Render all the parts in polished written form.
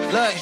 Look,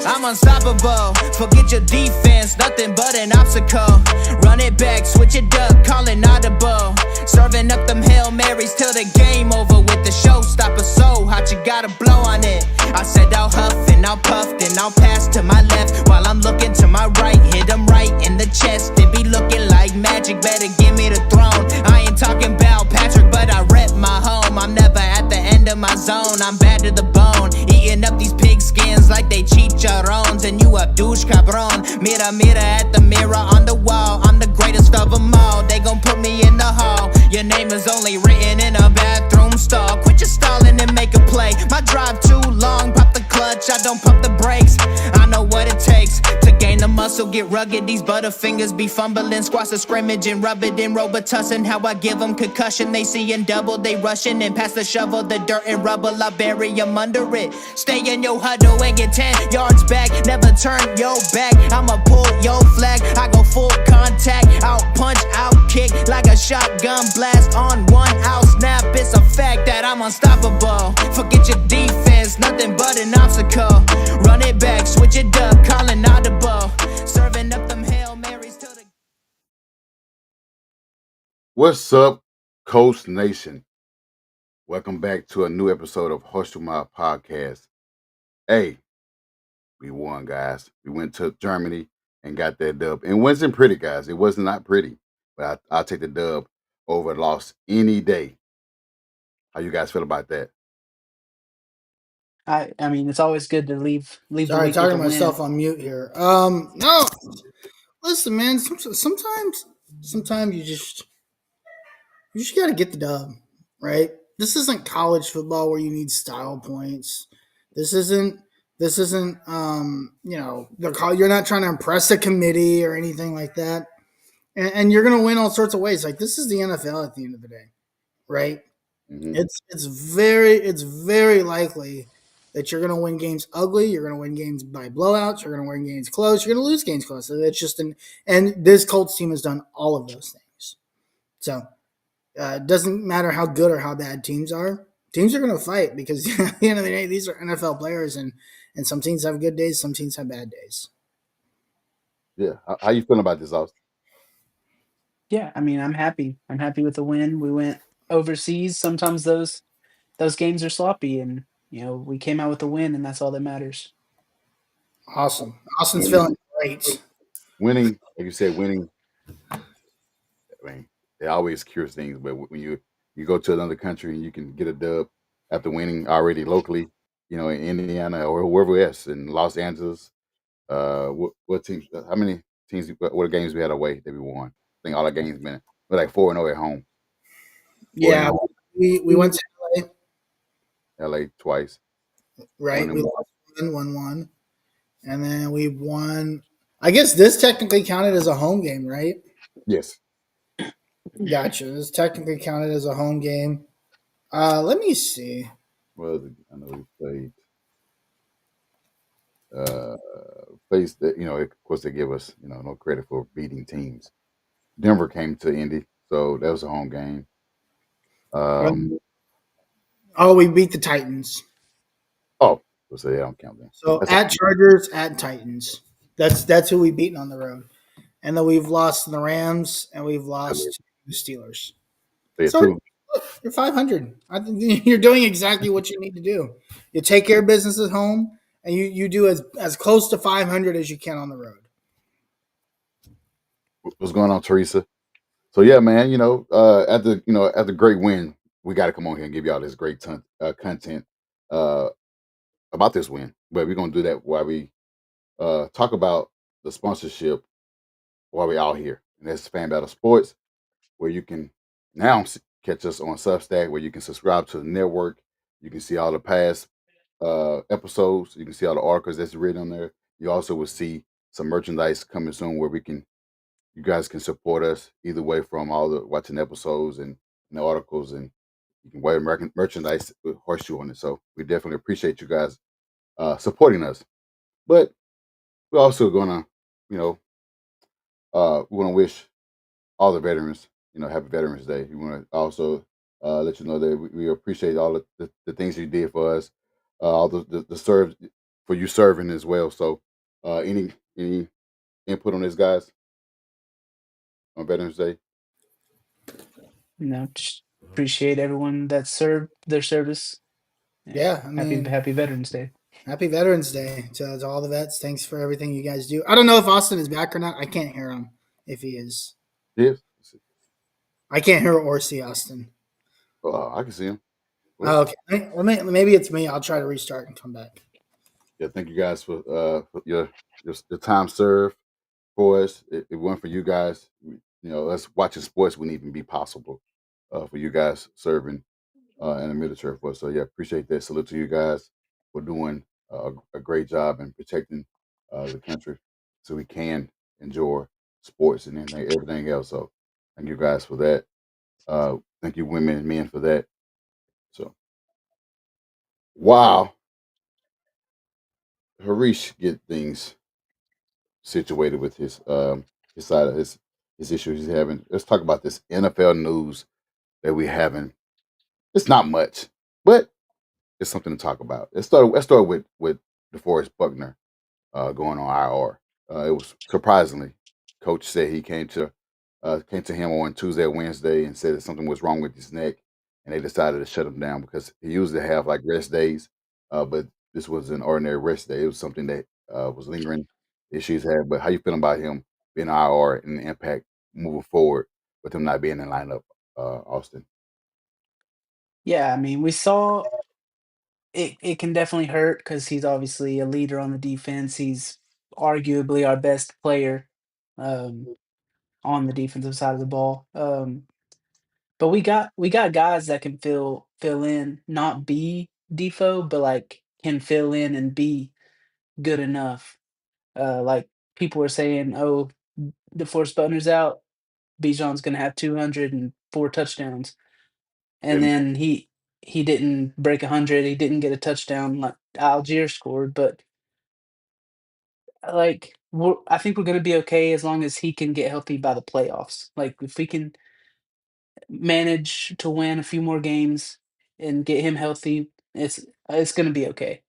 I'm unstoppable. Forget your defense, nothing but an obstacle. Run it back, switch it up, call it audible. Serving up them Hail Marys till the game over with the showstopper. So hot, you gotta blow on it. I said I'll huff and I'll puff, then I'll pass to my left while I'm looking to my right. Hit them right in the chest. It be looking like magic. Better give me the throne. I ain't talking about Patrick, but I rep my home. I'm never at the end of my zone. I'm bad to the bone. Eating up these pig skins like they chicharrones. And you a douche cabron. Mira, mira at the mirror on the wall. I'm the greatest of them all. They gon' put me in the hall. Your name is only written in a bathroom stall. Quit your stalling and make a play. My drive too long. Pop the clutch, I don't pump the brakes. I know what it takes to gain the muscle, get rugged. These butterfingers be fumbling. Squash the scrimmage and rub it in Robitussin. How I give them concussion. They seeing double, they rushing and pass the shovel, the dirt and rubble. I bury them under it. Stay in your huddle and get 10 yards back. Never turn your back. I'ma pull your flag. I go full contact. Out punch, out kick like a shotgun blast on one out snap. It's a fact that I'm unstoppable. Forget your defense, nothing but an obstacle. Run it back, switch it up, calling audible. Serving up them Hail Marys till the... What's up, Coast Nation? Welcome back to a new episode of Hostel My Podcast. Hey, we won, guys. We went to Germany and got that dub. It wasn't pretty, guys. It was not pretty, but I'll take the dub over a loss any day. How you guys feel about that? I mean, it's always good to leave the Sorry, week talking with a myself win. on mute here. No, listen, man. Sometimes you just got to get the dub, right? This isn't college football where you need style points. This isn't. You're not trying to impress a committee or anything like that. And you're gonna win all sorts of ways. Like, this is the NFL at the end of the day, right? Mhm. It's very likely that you're going to win games ugly. You're going to win games by blowouts. You're going to win games close. You're going to lose games close. So that's just and this Colts team has done all of those things. So it doesn't matter how good or how bad teams are. Teams are going to fight because at the end of the day, these are NFL players, and some teams have good days, some teams have bad days. Yeah. How you feeling about this, Austin? Yeah, I mean, I'm happy. I'm happy with the win. We went overseas. Sometimes those games are sloppy, and we came out with a win, and that's all that matters. Awesome. Austin's Winning, feeling great. winning, like you said, winning. I mean, it always cures things, but when you go to another country and you can get a dub after winning already locally, in Indiana or wherever else in Los Angeles. What teams? How many teams? What games we had away that we won? I think all our games been we're like 4-0 at home. 4 Yeah, at home, we went to LA, LA twice. right? Won We them. lost 1-1. And then we won. I guess this technically counted as a home game, right? Yes. Gotcha. This technically counted as a home game. Let me see. Well, I know we played. Place that of course they give us no credit for beating teams. Denver came to Indy, so that was a home game. Oh, we beat the Titans. Oh, so yeah, I don't count that. So That's at Chargers, at Titans. That's who we've beaten on the road. And then we've lost to the Rams and we've lost to the Steelers. So two. you're 500. I think you're doing exactly what you need to do. You take care of business at home, and you do as close to 500 as you can on the road. What's going on, Teresa? So yeah, man, after great win, we got to come on here and give y'all this great content about this win. But we're gonna do that while we talk about the sponsorship while we out here, and that's Fan Battle Sports, where you can now catch us on Substack, where you can subscribe to the network. You can see all the past episodes. You can see all the articles that's written on there. You also will see some merchandise coming soon, where you guys can support us either way from all the watching episodes and the articles, and you can wear merchandise with Horseshoe on it. So we definitely appreciate you guys supporting us. But we're also gonna, we want to wish all the veterans, happy Veterans Day. We want to also let you know that we appreciate all the things you did for us, all the serve for you serving as well. So, any input on this, guys, on Veterans Day? Just appreciate everyone that served their service. Yeah, I mean, happy Veterans Day. Happy Veterans Day to all the vets. Thanks for everything you guys do. I don't know if Austin is back or not. I can't hear him if he is. Yes. I can't hear or see Austin. I can see him. Oh, okay. Well, maybe it's me. I'll try to restart and come back. Yeah, thank you guys for your time served for us. It wasn't for you guys. Us watching sports wouldn't even be possible for you guys serving in the military for us. So yeah, appreciate that. Salute to you guys for doing a great job in protecting the country, so we can enjoy sports and everything else. So thank you guys for that. Thank you, women and men, for that. So wow, Harish get things situated with his side of his issues he's having. Let's talk about this NFL news that we having. It's not much, but it's something to talk about. Let's start with DeForest Buckner going on IR. It was surprisingly, coach said he came to him on Tuesday or Wednesday and said that something was wrong with his neck, and they decided to shut him down because he usually have like rest days, but this was an ordinary rest day. It was something that was lingering issues had. But how you feeling about him being IR and the impact moving forward with him not being in lineup, Austin? Yeah, I mean, we saw it can definitely hurt because he's obviously a leader on the defense. He's arguably our best player um, on the defensive side of the ball. But we got guys that can fill in, not be Defoe, but like can fill in and be good enough. Like people were saying, oh, DeForest Buckner's out, Bijan's gonna have 204 touchdowns, and And then he didn't break 100. He didn't get a touchdown like Algier scored, but like I think we're gonna be okay as long as he can get healthy by the playoffs. Like if we can manage to win a few more games and get him healthy, it's gonna be okay.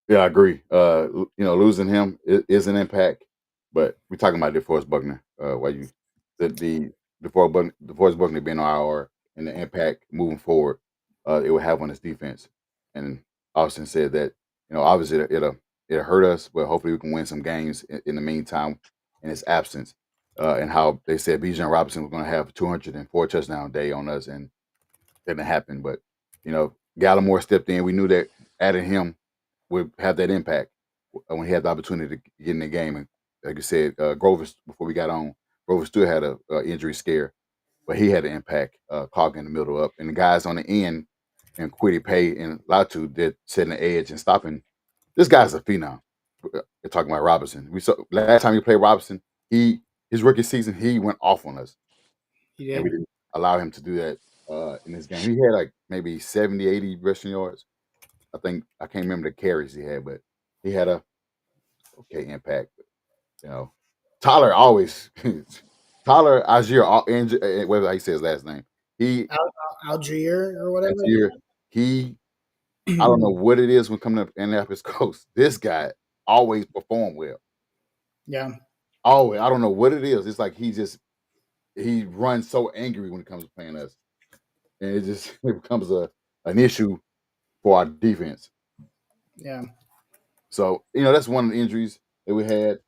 Yeah, I agree. Losing him is an impact, but we're talking about DeForest Buckner. Why you the DeForest Buckner being on IR and the impact moving forward, it will have on his defense. And Austin said that obviously it'll hurt us, but hopefully we can win some games in the meantime in his absence. And how they said Bijan Robinson was going to have 204 touchdown day on us, and didn't happen. But Gallimore stepped in. We knew that adding him would have that impact when he had the opportunity to get in the game. And like you said, Grover, before we got on, Grover still had a injury scare, but he had an impact, clogging the middle up. And the guys on the end, and Kwity Paye and Latu, did setting the edge and stopping. This guy's a phenom. They're talking about Robinson. We saw last time he played Robinson, his rookie season, he went off on us. He And we did. didn't allow him to do that in this game. He had like maybe 70, 80 rushing yards. I can't remember the carries he had, but he had a okay impact. You know, Tyler always Tyler Algier, whatever he says his last name. He Algier or whatever. Algier, he I don't know what it is when coming up Indianapolis Coast. This guy always performed well. Yeah. Always. I don't know what it is. It's like he runs so angry when it comes to playing us. And it becomes an issue for our defense. Yeah. So, that's one of the injuries that we had.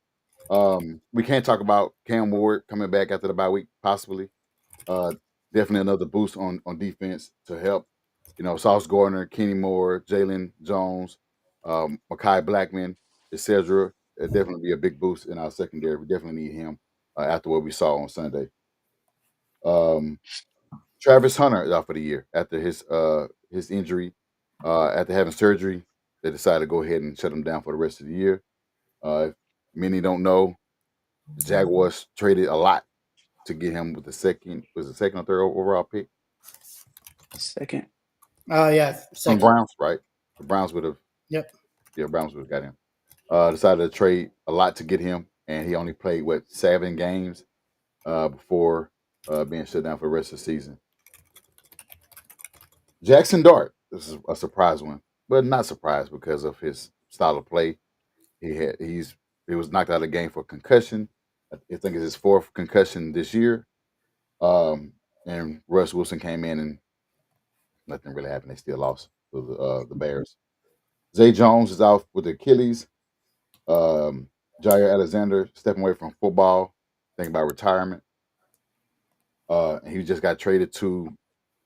We can't talk about Cam Ward coming back after the bye week, possibly. Definitely another boost on defense to help. Sauce Gardner, Kenny Moore, Jalen Jones, Mekhi Blackman, etc. It'd definitely be a big boost in our secondary. We definitely need him after what we saw on Sunday. Travis Hunter is out for the year after his injury. After having surgery, they decided to go ahead and shut him down for the rest of the year. Many don't know the Jaguars traded a lot to get him with the second or third overall pick Second. Yeah. from Second. Browns, right? The Browns would have. Yep. Yeah, Browns would have got him. Decided to trade a lot to get him, and he only played 7 games before being shut down for the rest of the season. Jackson Dart, this is a surprise one. but not surprised because of his style of play. He was knocked out of the game for concussion. I think it's his fourth concussion this year. And Russ Wilson came in and nothing really happened. They still lost to the Bears. Zay Jones is out with Achilles. Jair Alexander stepping away from football, thinking about retirement. He just got traded to.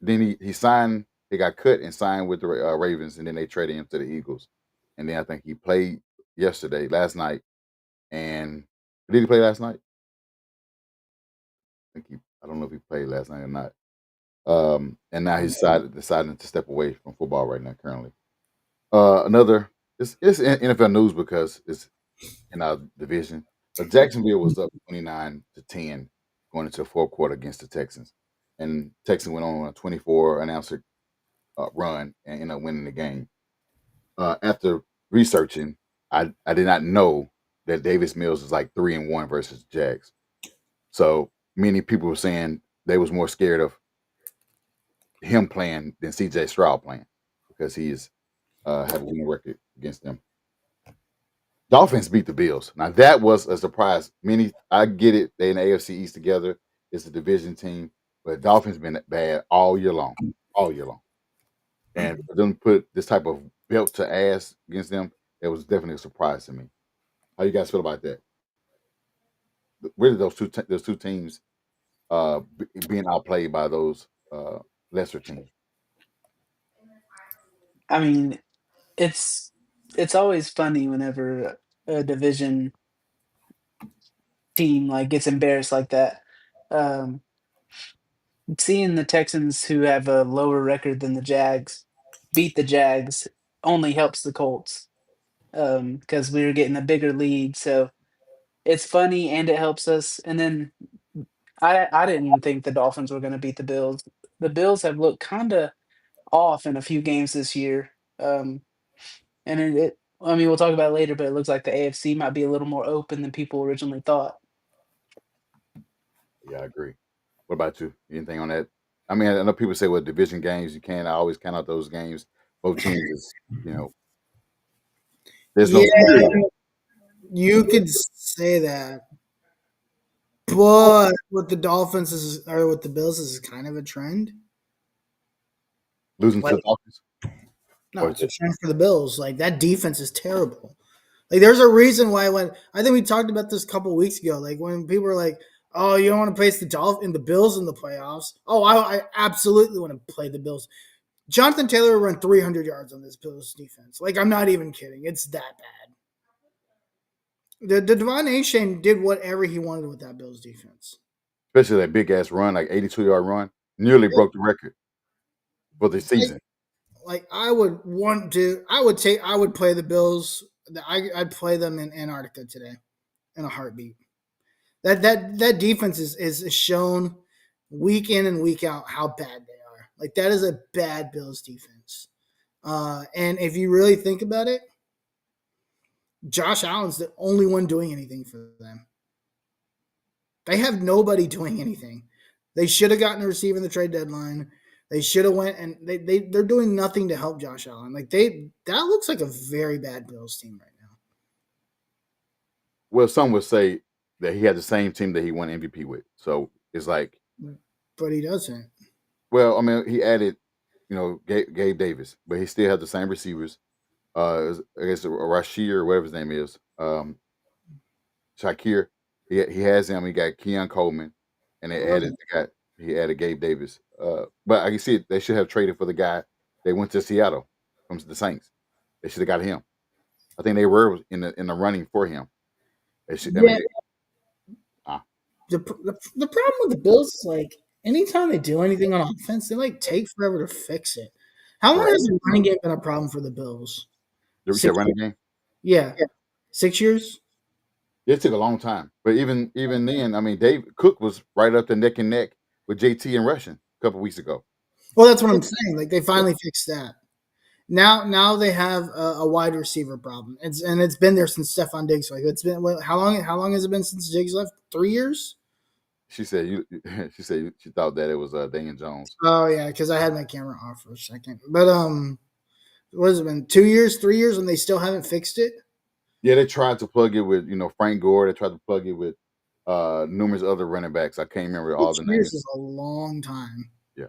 Then he signed. He got cut and signed with the Ravens, and then they traded him to the Eagles. And then I think he played last night. And did he play last night? I don't know if he played last night or not. And now he's deciding to step away from football right now. Currently, it's NFL news because it's in our division. But Jacksonville was up 29-10 going into the fourth quarter against the Texans, and Texans went on a 24 unanswered run and ended up winning the game. After researching, I did not know that Davis Mills is like 3-1 versus Jags. So many people were saying they was more scared of him playing than CJ Stroud playing because he is have a winning record against them. Dolphins beat the Bills. Now that was a surprise. I get it. They in the AFC East together. It's a division team, but Dolphins been bad all year long, and for them to put this type of belt to ass against them, it was definitely a surprise to me. How you guys feel about that? Really, those two teams being outplayed by those lesser teams. I mean, it's always funny whenever a division team like gets embarrassed like that. Um, Seeing the Texans, who have a lower record than the Jags, beat the Jags only helps the Colts because we were getting a bigger lead. So it's funny and it helps us. And then I didn't think the Dolphins were going to beat the Bills. The Bills have looked kind of off in a few games this year. And I mean, we'll talk about it later, but it looks like the AFC might be a little more open than people originally thought. Yeah, I agree. What about you? Anything on that? I mean, I know people say, well, division games, you can't always count out those games. Both teams is, there's no Yeah, you could say that, but with the Dolphins or with the Bills is kind of a trend. losing to the Like, Dolphins. no, it's a trend for the Bills. Like that defense is terrible. Like there's a reason why I think we talked about this a couple weeks ago. Like when people were like, "Oh, you don't want to face the Bills in the playoffs." Oh, I absolutely want to play the Bills. Jonathan Taylor run 300 yards on this Bills defense. Like I'm not even kidding. It's that bad. The Devon Achane did whatever he wanted with that Bills defense. Especially that big ass run, like 82-yard run, nearly broke the record for the season. Like I would play the Bills. I'd play them in Antarctica today in a heartbeat. That defense is shown week in and week out how bad they are. Like that is a bad Bills defense. And if you really think about it, Josh Allen's the only one doing anything for them. They have nobody doing anything. They should have gotten a receiver in the trade deadline. They should have went and they're doing nothing to help Josh Allen. Like that looks like a very bad Bills team right now. Well, some would say that he had the same team that he won MVP with. So it's like, but he doesn't. Well, I mean, he added, Gabe Davis, but he still had the same receivers. I guess Rashir or whatever his name is, Shakir. He has him. He got Keon Coleman, and he added Gabe Davis. But I can see they should have traded for the guy. They went to Seattle from the Saints. They should have got him. I think they were in the running for him. They should. Yeah. The problem with the Bills is like anytime they do anything on offense, they like take forever to fix it. How long has the running game been a problem for the Bills? The running game? Yeah. 6 years? It took a long time. But even then, I mean, Dave Cook was right up to neck and neck with JT and rushing a couple weeks ago. Well, that's what I'm saying. Like they finally fixed that. Now they have a wide receiver problem. It's been there since Stephon Diggs. Like it's been how long has it been since Diggs left? 3 years? She said she thought that it was Daniel Jones. Oh yeah, because I had my camera off for a second. But what has it been, 2 years, 3 years, and they still haven't fixed it? Yeah, they tried to plug it with Frank Gore. They tried to plug it with numerous other running backs. I can't remember all the 6 years names. is a long time. Yeah.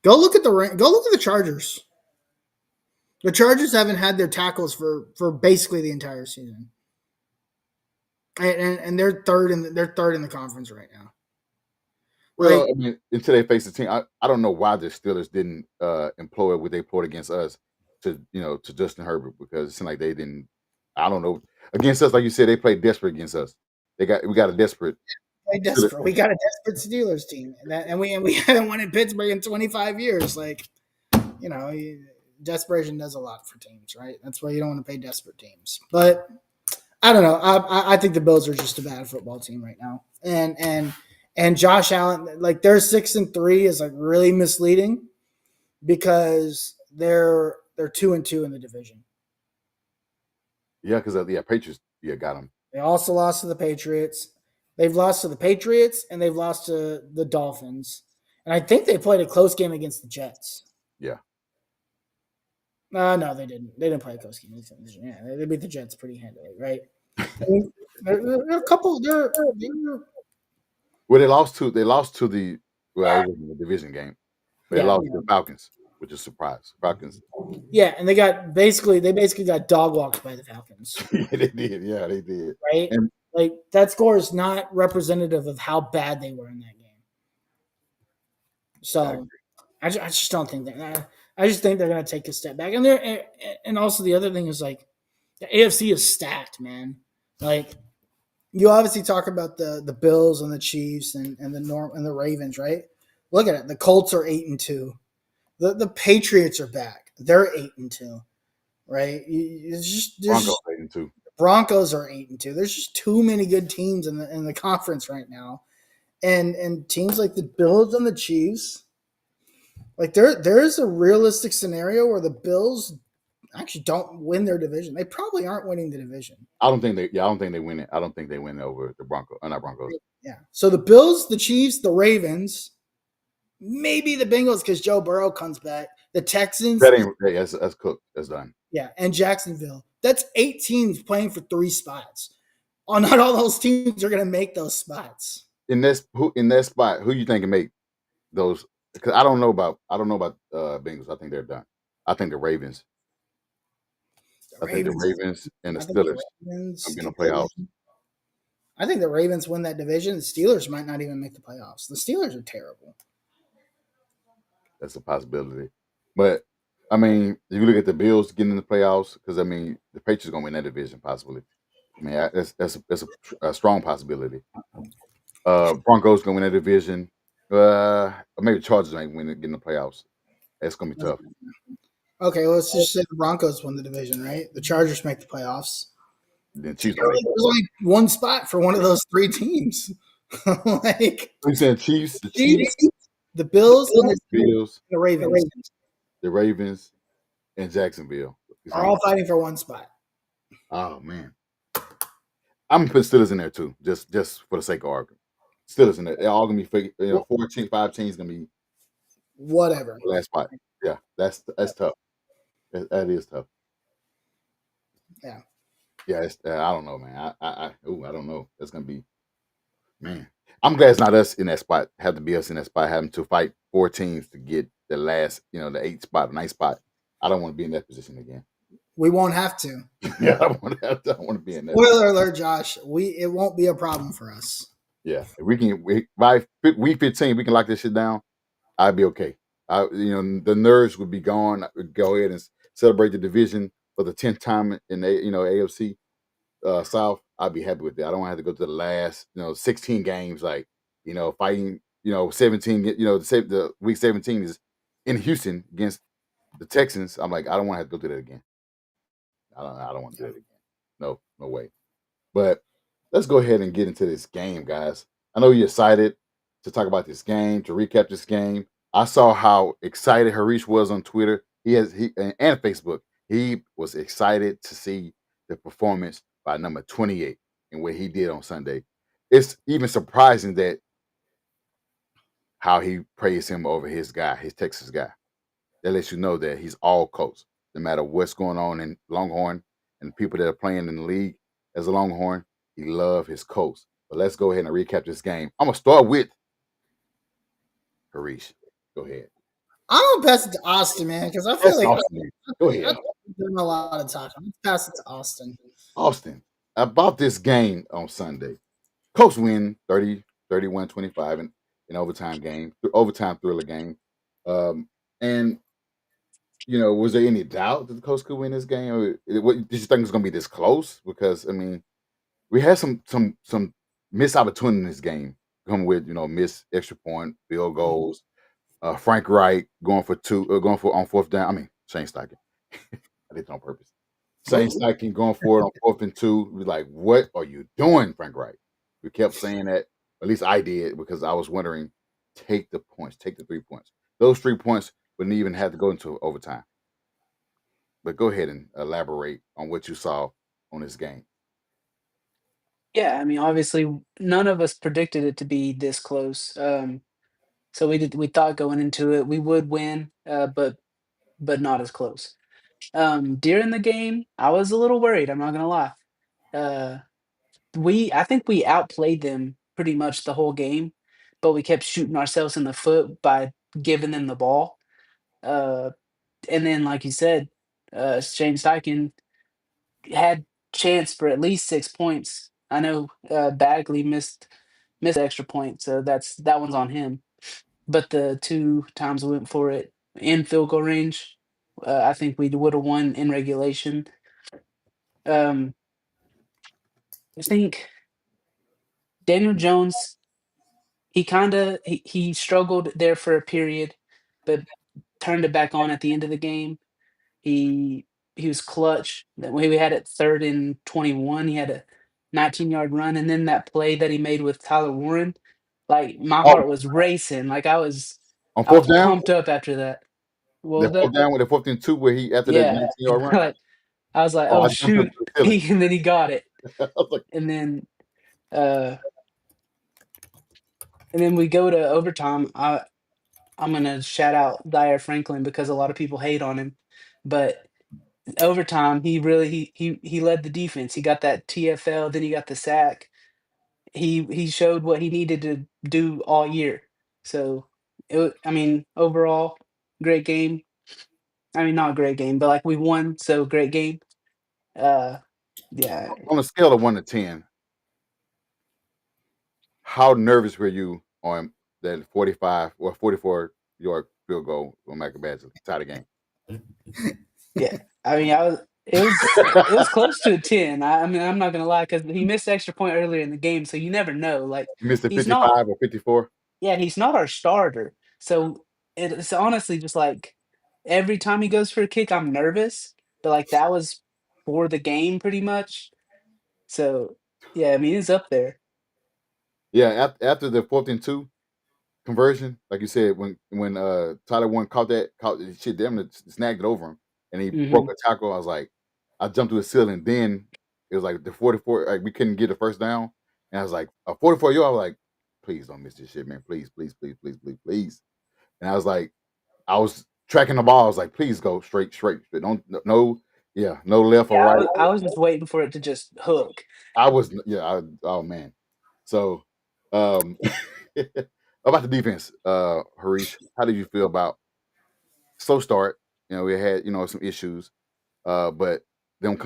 Go look at the Chargers. The Chargers haven't had their tackles for basically the entire season, and they're third in the conference right now. Well, Like, I mean, until they face the team, I don't know why the Steelers didn't employ what they employed against us to Justin Herbert, because it seemed like they didn't. I don't know, against us, like you said, they played desperate against us. We got a desperate. desperate. We got a desperate Steelers team, and we haven't won in Pittsburgh in 25 years. Like, desperation does a lot for teams, right? That's why you don't want to pay desperate teams. But I don't know. I think the Bills are just a bad football team right now, and Josh Allen, like, their 6-3 is like really misleading because they're 2-2 in the division. Yeah, because Patriots got them. They also lost to the Patriots. They've lost to the Patriots and they've lost to the Dolphins. And I think they played a close game against the Jets. Yeah. No, they didn't. They didn't play a close game. Yeah, they beat the Jets pretty handily, right? I mean, they're a couple. Well, they lost to the it wasn't a division game, but they lost to the Falcons, which is a surprise. Falcons. Yeah, and they basically got dog walked by the Falcons. Yeah, they did. Yeah, they did. Right, and like that score is not representative of how bad they were in that game. So, I just don't think that. I just think they're going to take a step back, and also the other thing is, like, the AFC is stacked, man. Like, you obviously talk about the Bills and the Chiefs and the Ravens, right? Look at it. The Colts are 8-2. The Patriots are back. They're 8-2, right? Broncos 8-2. Broncos are 8-2. There's just too many good teams in the conference right now, and teams like the Bills and the Chiefs. Like, there is a realistic scenario where the Bills actually don't win their division. They probably aren't winning the division. I don't think they win it. I don't think they win over the Broncos. Not Broncos. Yeah. So the Bills, the Chiefs, the Ravens, maybe the Bengals because Joe Burrow comes back. The Texans. That's cooked. That's done. Yeah, and Jacksonville. That's 8 teams playing for 3 spots. Not all those teams are going to make those spots. In that spot, who you think can make those? Because I don't know about Bengals. I think they're done. I think the Ravens. I think the Ravens and the Steelers will be in the playoffs. I think the Ravens win that division. The Steelers might not even make the playoffs. The Steelers are terrible. That's a possibility. But, I mean, if you look at the Bills getting in the playoffs, because, I mean, the Patriots are going to win that division possibly. I mean, that's a strong possibility. Broncos going to win that division. Maybe Chargers ain't get in the playoffs. That's going to be tough. Okay, let's just say the Broncos win the division, right? The Chargers make the playoffs. Then Chiefs. There's only one spot for one of those 3 teams. Like, you saying Chiefs, the Bills, and the Ravens. The Ravens and Jacksonville are all fighting for one spot. Oh man, I'm gonna put Steelers in there too, just for the sake of argument. Steelers in there. They're all gonna be 4 teams, 5 teams gonna be whatever. Last spot. Yeah, that's tough. That is tough. Yeah. Yeah, I don't know, man. I don't know. That's gonna be, man. I'm glad it's not us in that spot. Have to be us in that spot, having to fight 4 teams to get the last, the 8th spot, 9th spot. I don't want to be in that position again. We won't have to. Yeah, I don't want to be in that. Spoiler alert, Josh. It won't be a problem for us. Yeah, if we can, by week 15, we can lock this shit down. I'd be okay. The nerves would be gone. I would go ahead and celebrate the division for the 10th time in the AFC South. I'd be happy with that. I don't have to go to the last 16 games, like fighting 17. The week 17 is in Houston against the Texans. I'm like, I don't want to have to go through that again. I don't want to do that again. No way. But let's go ahead and get into this game, guys. I know you're excited to talk about this game, to recap this game. I saw how excited Harish was on Twitter. He and Facebook. He was excited to see the performance by number 28 and what he did on Sunday. It's even surprising that how he praised him over his guy, his Texas guy. That lets you know that he's all coast. no matter what's going on in Longhorn and people that are playing in the league as a Longhorn, he loves his Colts. But let's go ahead and recap this game. I'm gonna start with Harish. Go ahead. I'm gonna pass it to Austin, man, because I feel That's like Austin. Go ahead. I'm doing a lot of talking. Let's pass it to Austin. Austin, about this game on Sunday. Colts win 31-25 in overtime game, overtime thriller game. And was there any doubt that the Colts could win this game? Or did you think it was going to be this close? Because I mean, we had some missed opportunity in this game, come with missed extra point, field goals. Frank Wright going for on fourth down. I mean, Shane Steichen. I did it on purpose. Shane Steichen going for it on 4th and 2. We're like, what are you doing, Frank Wright? We kept saying that. At least I did, because I was wondering, take the points, take the 3 points. Those 3 points wouldn't even have to go into overtime. But go ahead and elaborate on what you saw on this game. Yeah, I mean, obviously, none of us predicted it to be this close. So we thought going into it we would win, but not as close. During the game, I was a little worried. I'm not gonna lie. Uh, I think we outplayed them pretty much the whole game, but we kept shooting ourselves in the foot by giving them the ball. Uh, and then, like you said, Shane Steichen had chance for at least 6 points. I know Bagley missed the extra point, so that one's on him. But the 2 times we went for it in field goal range, I think we would have won in regulation. Um, I think Daniel Jones, he struggled there for a period, but turned it back on at the end of the game. He he was clutch. That way we had it 3rd and 21. He had a 19-yard run, and then that play that he made with Tyler Warren, like my Oh, heart was racing. Like on I was 4th down, pumped up after that. What the was that? 4th down with the 4th and 2, where he after that Yeah. 19-yard run. Like I was like, Oh, "Oh I jumped up shoot." to the ceiling. And then he got it. I was like, And then uh we go to overtime. I'm gonna shout out Dyer Franklin because a lot of people hate on him. But overtime, he really he led the defense. He got that TFL, then he got the sack. He showed what he needed to do all year. So I mean, overall, great game. I mean, not a great game, but like we won, so great game. Uh, yeah, on a scale of 1 to 10, how nervous were you on that 45 or 44-yard field goal on Michael Badgley tie the game? yeah. I mean, it was close to a 10. I mean, I'm not gonna lie because he missed the extra point earlier in the game, so you never know. Like You missed a he's not, 55 or 54. yeah, he's not our starter. So it's honestly just like every time he goes for a kick, I'm nervous. But like that was for the game pretty much. So yeah, I mean it's up there. Yeah, after the 4th and 2 conversion, like you said, when Tyler Warren caught shit, damn it, snagged it over him, and he broke Hmm. a tackle. I was like, I jumped to the ceiling. Then it was like the 44, like we couldn't get the first down, and I was like, a 44 yard. I was like, please don't miss this shit, man. Please, please, please, please, please, please. And I was like, I was tracking the ball. I was like, please go straight, straight. Don't no left or Yeah, right. I was just waiting for it to just hook. I was oh man. So um about the defense, Harish, how did you feel about slow start? We had, some issues, but them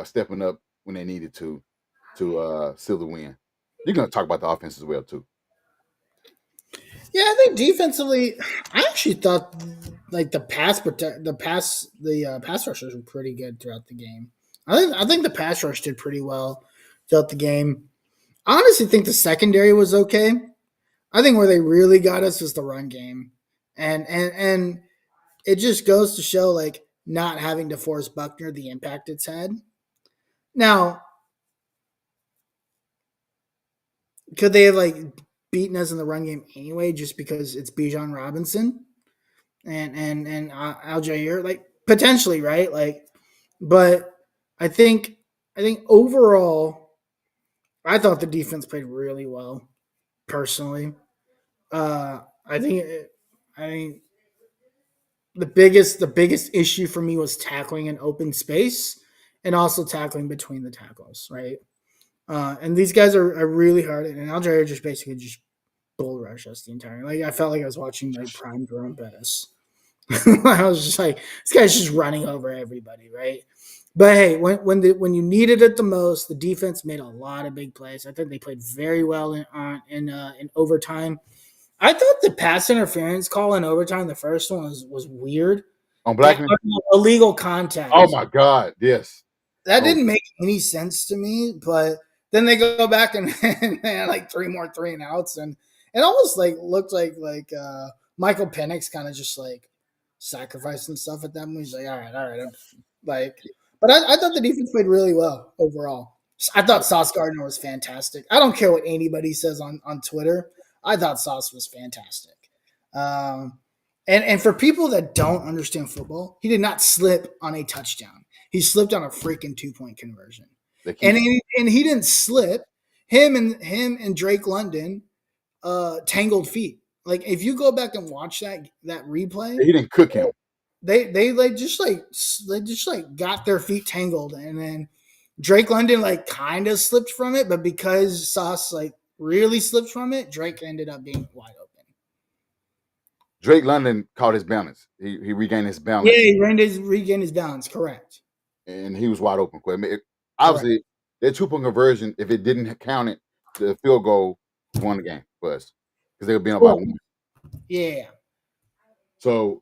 stepping up when they needed to seal the win. You're gonna talk about the offense as well too. Yeah, I think defensively, I actually thought like the pass rushers were pretty good throughout the game. I think the pass rush did pretty well throughout the game. I honestly think the secondary was okay. I think where they really got us was the run game, and it just goes to show like not having to force Buckner the impact it's had. Now, could they have like beaten us in the run game anyway, just because it's Bijan Robinson and Al Jair, like potentially, right? Like, but I think overall, I thought the defense played really well. Personally, I think, I mean, the biggest issue for me was tackling in open space and also tackling between the tackles, right? And these guys are really hard, and Algeria just basically just bull rush us the entire. Like I felt like I was watching like prime Jerome Bettis. I was just like, this guy's just running over everybody, right? But hey, when you needed it the most, the defense made a lot of big plays. I think they played very well in overtime. I thought the pass interference call in overtime, the first one was weird. On That Blackman. illegal contact. Oh my God! Yes. That Oh. didn't make any sense to me, but then they go back and, and they had like 3 more 3-and-outs, and it almost like looked like Michael Penix kind of just like sacrificing stuff at them. He's like, all right, like, but I thought the defense played really well overall. I thought Sauce Gardner was fantastic. I don't care what anybody says on Twitter. I thought Sauce was fantastic. And for people that don't understand football, he did not slip on a touchdown. He slipped on a freaking 2-point conversion, and he didn't slip. Him and Drake London tangled feet. Like if you go back and watch that replay, he didn't cook him. They just got their feet tangled, and then Drake London like kind of slipped from it, but because Sauce like really slipped from it, Drake ended up being wide open. Drake London caught his balance. He regained his balance. Yeah, he regained his balance. Correct. And he was wide open. Obviously, their 2-point conversion, if it didn't count it, the field goal won the game for us because they were being up by 1. Yeah. So,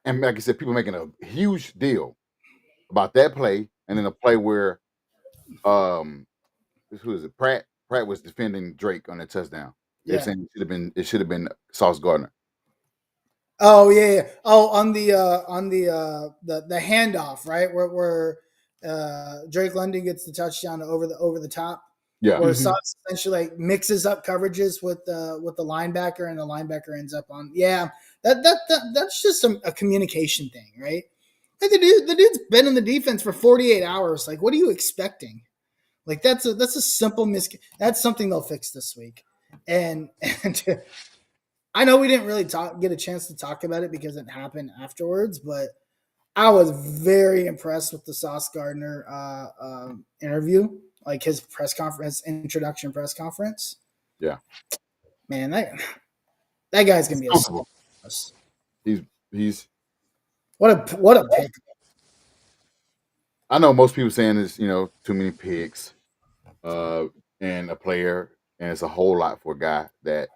and like I said, people making a huge deal about that play, and then a play where, who is it? Pratt was defending Drake on a touchdown. They're saying it should have been Sauce Gardner. Oh yeah. Oh, on the handoff, right? Where Drake London gets the touchdown over the top. Yeah. Where Sauce essentially like mixes up coverages with the linebacker, and the linebacker ends up on. Yeah, that's just a communication thing, right? Like the dude's been in the defense for 48 hours. Like, what are you expecting? Like that's a simple that's something they'll fix this week. And I know we didn't really get a chance to talk about it because it happened afterwards, but I was very impressed with the Sauce Gardner interview, like his introduction press conference. Yeah, man, that guy's gonna be he's what a pick. I know most people saying it's too many picks, and a player, and it's a whole lot for a guy that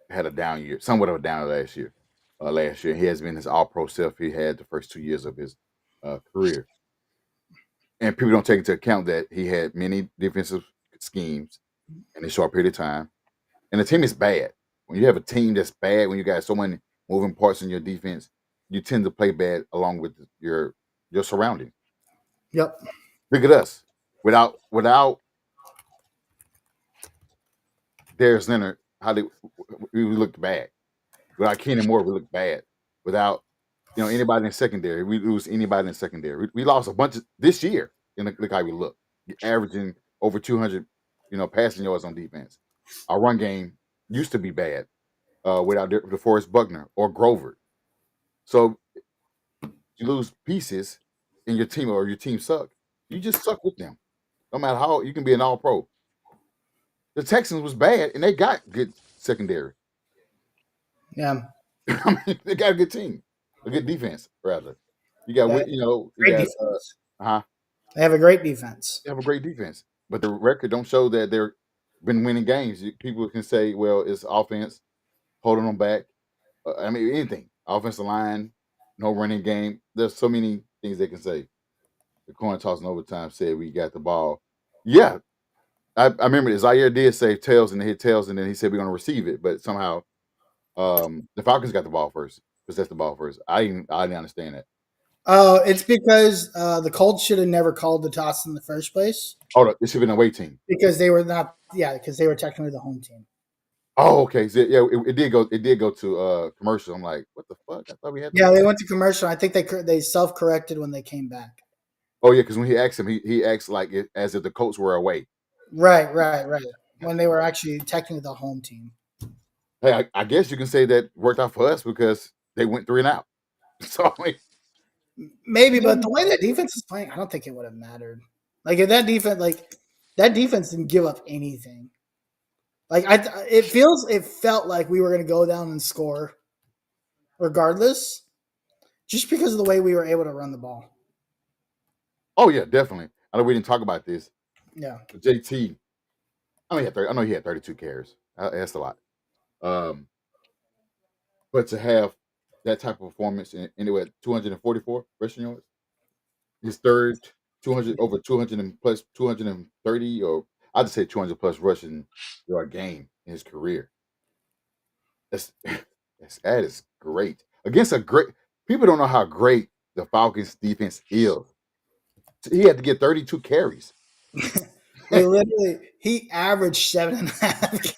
had a down year, somewhat of a down last year. He has been his all-pro self he had the first 2 years of his career. And people don't take into account that he had many defensive schemes in a short period of time. And the team is bad. When you have a team that's bad, when you got so many moving parts in your defense, you tend to play bad along with your surrounding. Yep. Look at us. Without Darius Leonard, we looked bad. Without Kenny Moore, we looked bad. Without anybody in secondary, we lose anybody in secondary. We lost a bunch this year. Look how we look, averaging over 200, passing yards on defense. Our run game used to be bad without DeForest Buckner or Grover. So you lose pieces in your team, or your team suck. You just suck with them. No matter how you can be an all-pro. The Texans was bad, and they got good secondary. Yeah. I mean, they got a good team, a good defense, rather. You got, great defense. They have a great defense. They have a great defense, but the record don't show that they've been winning games. People can say, well, it's offense holding them back. I mean, anything. Offensive line, no running game. There's so many things they can say. The coin toss in overtime said we got the ball. Yeah. I remember Zaire did say tails, and they hit tails, and then he said we're going to receive it, but somehow the Falcons got the ball first. Possessed the ball first. I didn't understand that. It's because the Colts should have never called the toss in the first place. Oh, it should have been a away team. Because they were not, because they were technically the home team. Oh, okay. So, yeah, it did go to commercial. I'm like, what the fuck? I thought we had. Yeah, they went to commercial. I think they self-corrected when they came back. Oh yeah, because when he asked him, he asked like as if the Colts were away. Right. When they were actually technically the home team. Hey, I guess you can say that worked out for us because they went 3 and out. So I mean, Maybe, but the way that defense is playing, I don't think it would have mattered. Like if that defense didn't give up anything. Like it felt like we were going to go down and score, regardless, just because of the way we were able to run the ball. oh yeah, definitely. I know we didn't talk about this. Yeah, But JT, I know he had 32 carries. That's a lot. But to have that type of performance and anyway, 244 rushing yards, his third 200 over 200 and plus 230, or I'd say 200 plus rushing yard game in his career. That is great against a great. People don't know how great the Falcons defense is. He had to get 32 carries. he averaged 7.5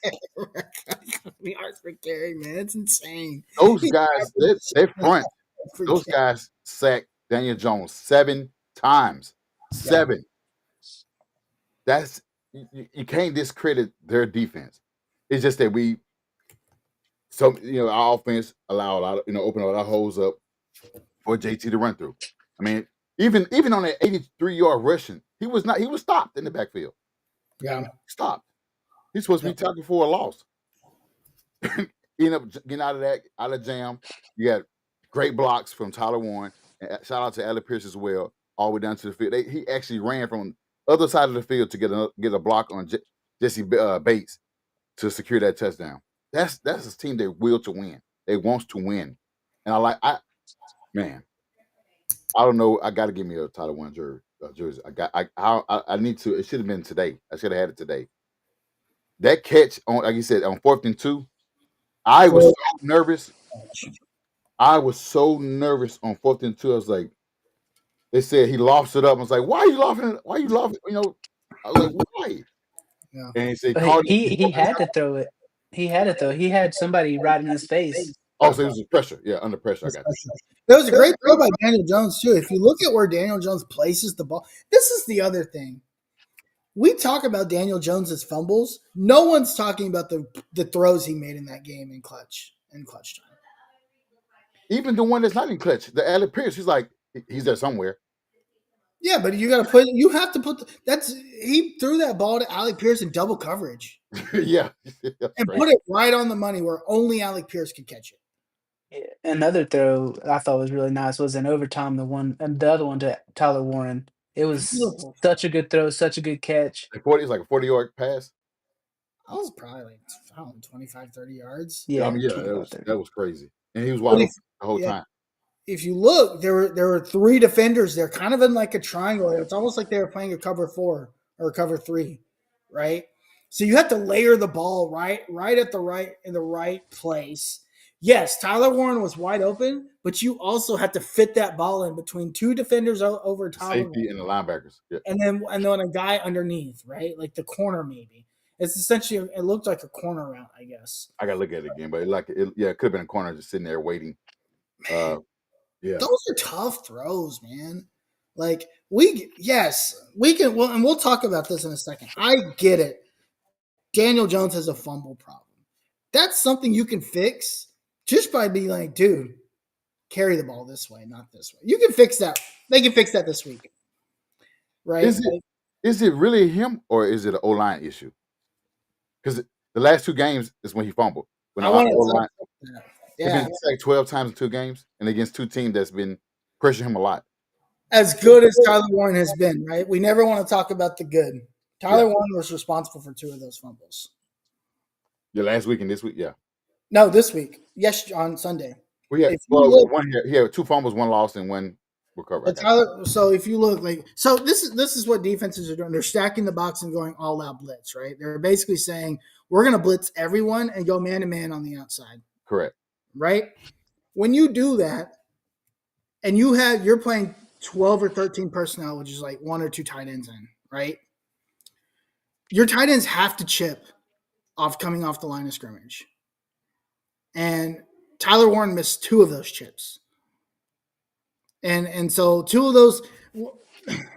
yards per carry, man. It's insane. Those guys, they front. Those guys sacked Daniel Jones 7 times. 7. That's you can't discredit their defense. It's just that our offense allow a lot of, open a lot of holes up for JT to run through. I mean, even on that 83-yard rushing, he was stopped in the backfield. Yeah, Stopped. He's supposed to be tackled for a loss. End up getting out of jam. You got great blocks from Tyler Warren. And shout out to Alec Pierce as well, all the way down to the field. He actually ran from the other side of the field to get a block on Jesse Bates to secure that touchdown. That's a team that will to win. They wants to win, and I don't know. I got to give me a Tyler Warren jersey. I need to. It should have been today. I should have had it today. That catch on, like you said, on 4th and 2, I was so nervous. I was so nervous on 4th and 2. I was like, they said he lofts it up. I was like, why are you laughing? Why are you laughing? I was like, why? Yeah. And he said, he had to throw it. He had it though. He had somebody right in his face. Oh, so it was pressure. Yeah, under pressure. I got it. That was a great throw by Daniel Jones too. If you look at where Daniel Jones places the ball, this is the other thing. We talk about Daniel Jones's fumbles. No one's talking about the throws he made in that game in clutch time. Even the one that's not in clutch, the Alec Pierce, he's there somewhere. Yeah, but he threw that ball to Alec Pierce in double coverage. Yeah. And put it right on the money where only Alec Pierce could catch it. Yeah, another throw I thought was really nice was in overtime. The other one to Tyler Warren. It was Beautiful. such a good throw, such a good catch. It's like a 40-yard pass. I was probably like, I don't know, 25, 30 yards. Yeah, that was crazy. And he was wide open the whole time. If you look, there were 3 defenders there, kind of in like a triangle. It's almost like they were playing a cover 4 or a cover 3, right? So you have to layer the ball right in the right place. Yes, Tyler Warren was wide open, but you also had to fit that ball in between 2 defenders over top of him, and the linebackers. Yeah. and then a guy underneath, right? Like the corner maybe. It's essentially, it looked like a corner route, I guess. I gotta look at it again, but it could have been a corner just sitting there waiting. Yeah, those are tough throws, man. Like we can. Well, and we'll talk about this in a second. I get it. Daniel Jones has a fumble problem. That's something you can fix just by being like, dude, carry the ball this way, not this way. You can fix that. They can fix that this week, right? Is it really him or is it an O-line issue? Because the last 2 games is when he fumbled. When I want O-line, to. He's been sacked 12 times in 2 games, and against 2 teams that's been pressuring him a lot. As good as Tyler Warren has been, right? We never want to talk about the good. Tyler Warren was responsible for 2 of those fumbles. Yeah, last week and this week, yeah. No, this week. Yes, on Sunday. He had 2 fumbles, 1 loss, and 1 recovery. So if you look this is what defenses are doing. They're stacking the box and going all out blitz, right? They're basically saying we're going to blitz everyone and go man to man on the outside. Correct. Right? When you do that, and you're playing 12 or 13 personnel, which is like 1 or 2 tight ends in, right? Your tight ends have to chip coming off the line of scrimmage. And Tyler Warren missed 2 of those chips. And so 2 of those,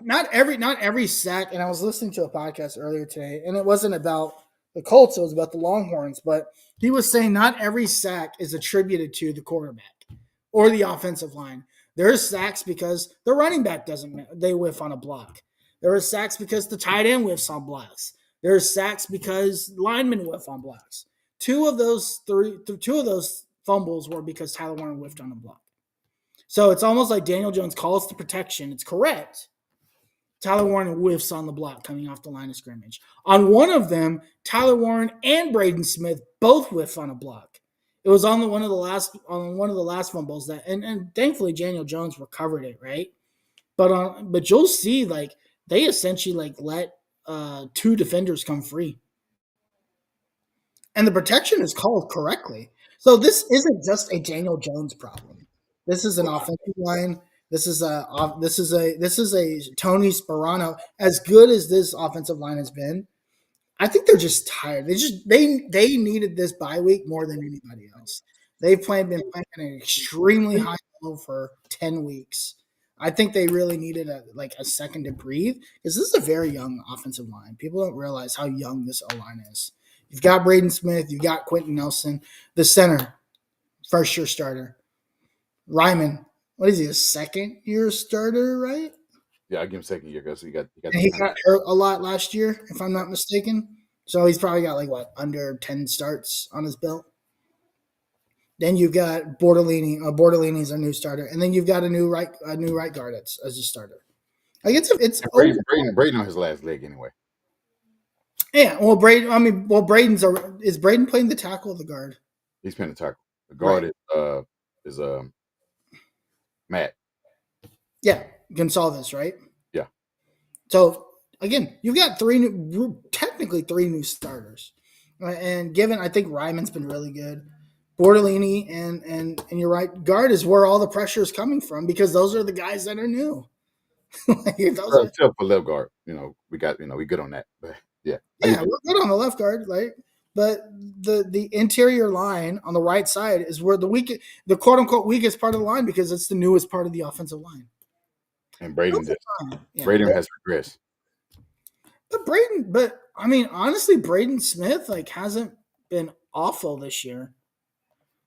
not every sack, and I was listening to a podcast earlier today, and it wasn't about the Colts, it was about the Longhorns, but he was saying not every sack is attributed to the quarterback or the offensive line. There's sacks because the running back they whiff on a block. There are sacks because the tight end whiffs on blocks. There's sacks because linemen whiff on blocks. Two of those fumbles were because Tyler Warren whiffed on a block. So it's almost like Daniel Jones calls the protection. It's correct. Tyler Warren whiffs on the block coming off the line of scrimmage. On one of them, Tyler Warren and Braden Smith both whiff on a block. It was on one of the last fumbles that, and thankfully Daniel Jones recovered it, right? But you'll see, like, they essentially let two defenders come free, and the protection is called correctly. So this isn't just a Daniel Jones problem. This is an offensive line. This is a Tony Sparano. As good as this offensive line has been, I think they're just tired. They needed this bye week more than anybody else. They've been playing at an extremely high level for 10 weeks. I think they really needed a second to breathe, because this is a very young offensive line. People don't realize how young this O-line is. You've got Braden Smith, you've got Quentin Nelson, the center, first-year starter. Ryman, what is he, a second-year starter, right? Yeah, I give him second year because he got hurt a lot last year, if I'm not mistaken. So he's probably got under 10 starts on his belt. Then you've got Bortolini. Bortolini's a new starter, and then you've got a new right guard as a starter. It's Braden on his last leg anyway. Yeah, well, is Braden playing the tackle or the guard? He's playing the tackle. The guard is Matt. Yeah, Gonsalves, right? Yeah. So again, you've got technically three new starters, and given I think Ryman's been really good. Bortolini and your right guard is where all the pressure is coming from, because those are the guys that are new. Except for left guard, we good on that. But yeah, we're good on the left guard, right? But the interior line on the right side is where the quote unquote weakest part of the line, because it's the newest part of the offensive line. And Braden has regressed. But I mean, honestly, Braden Smith hasn't been awful this year.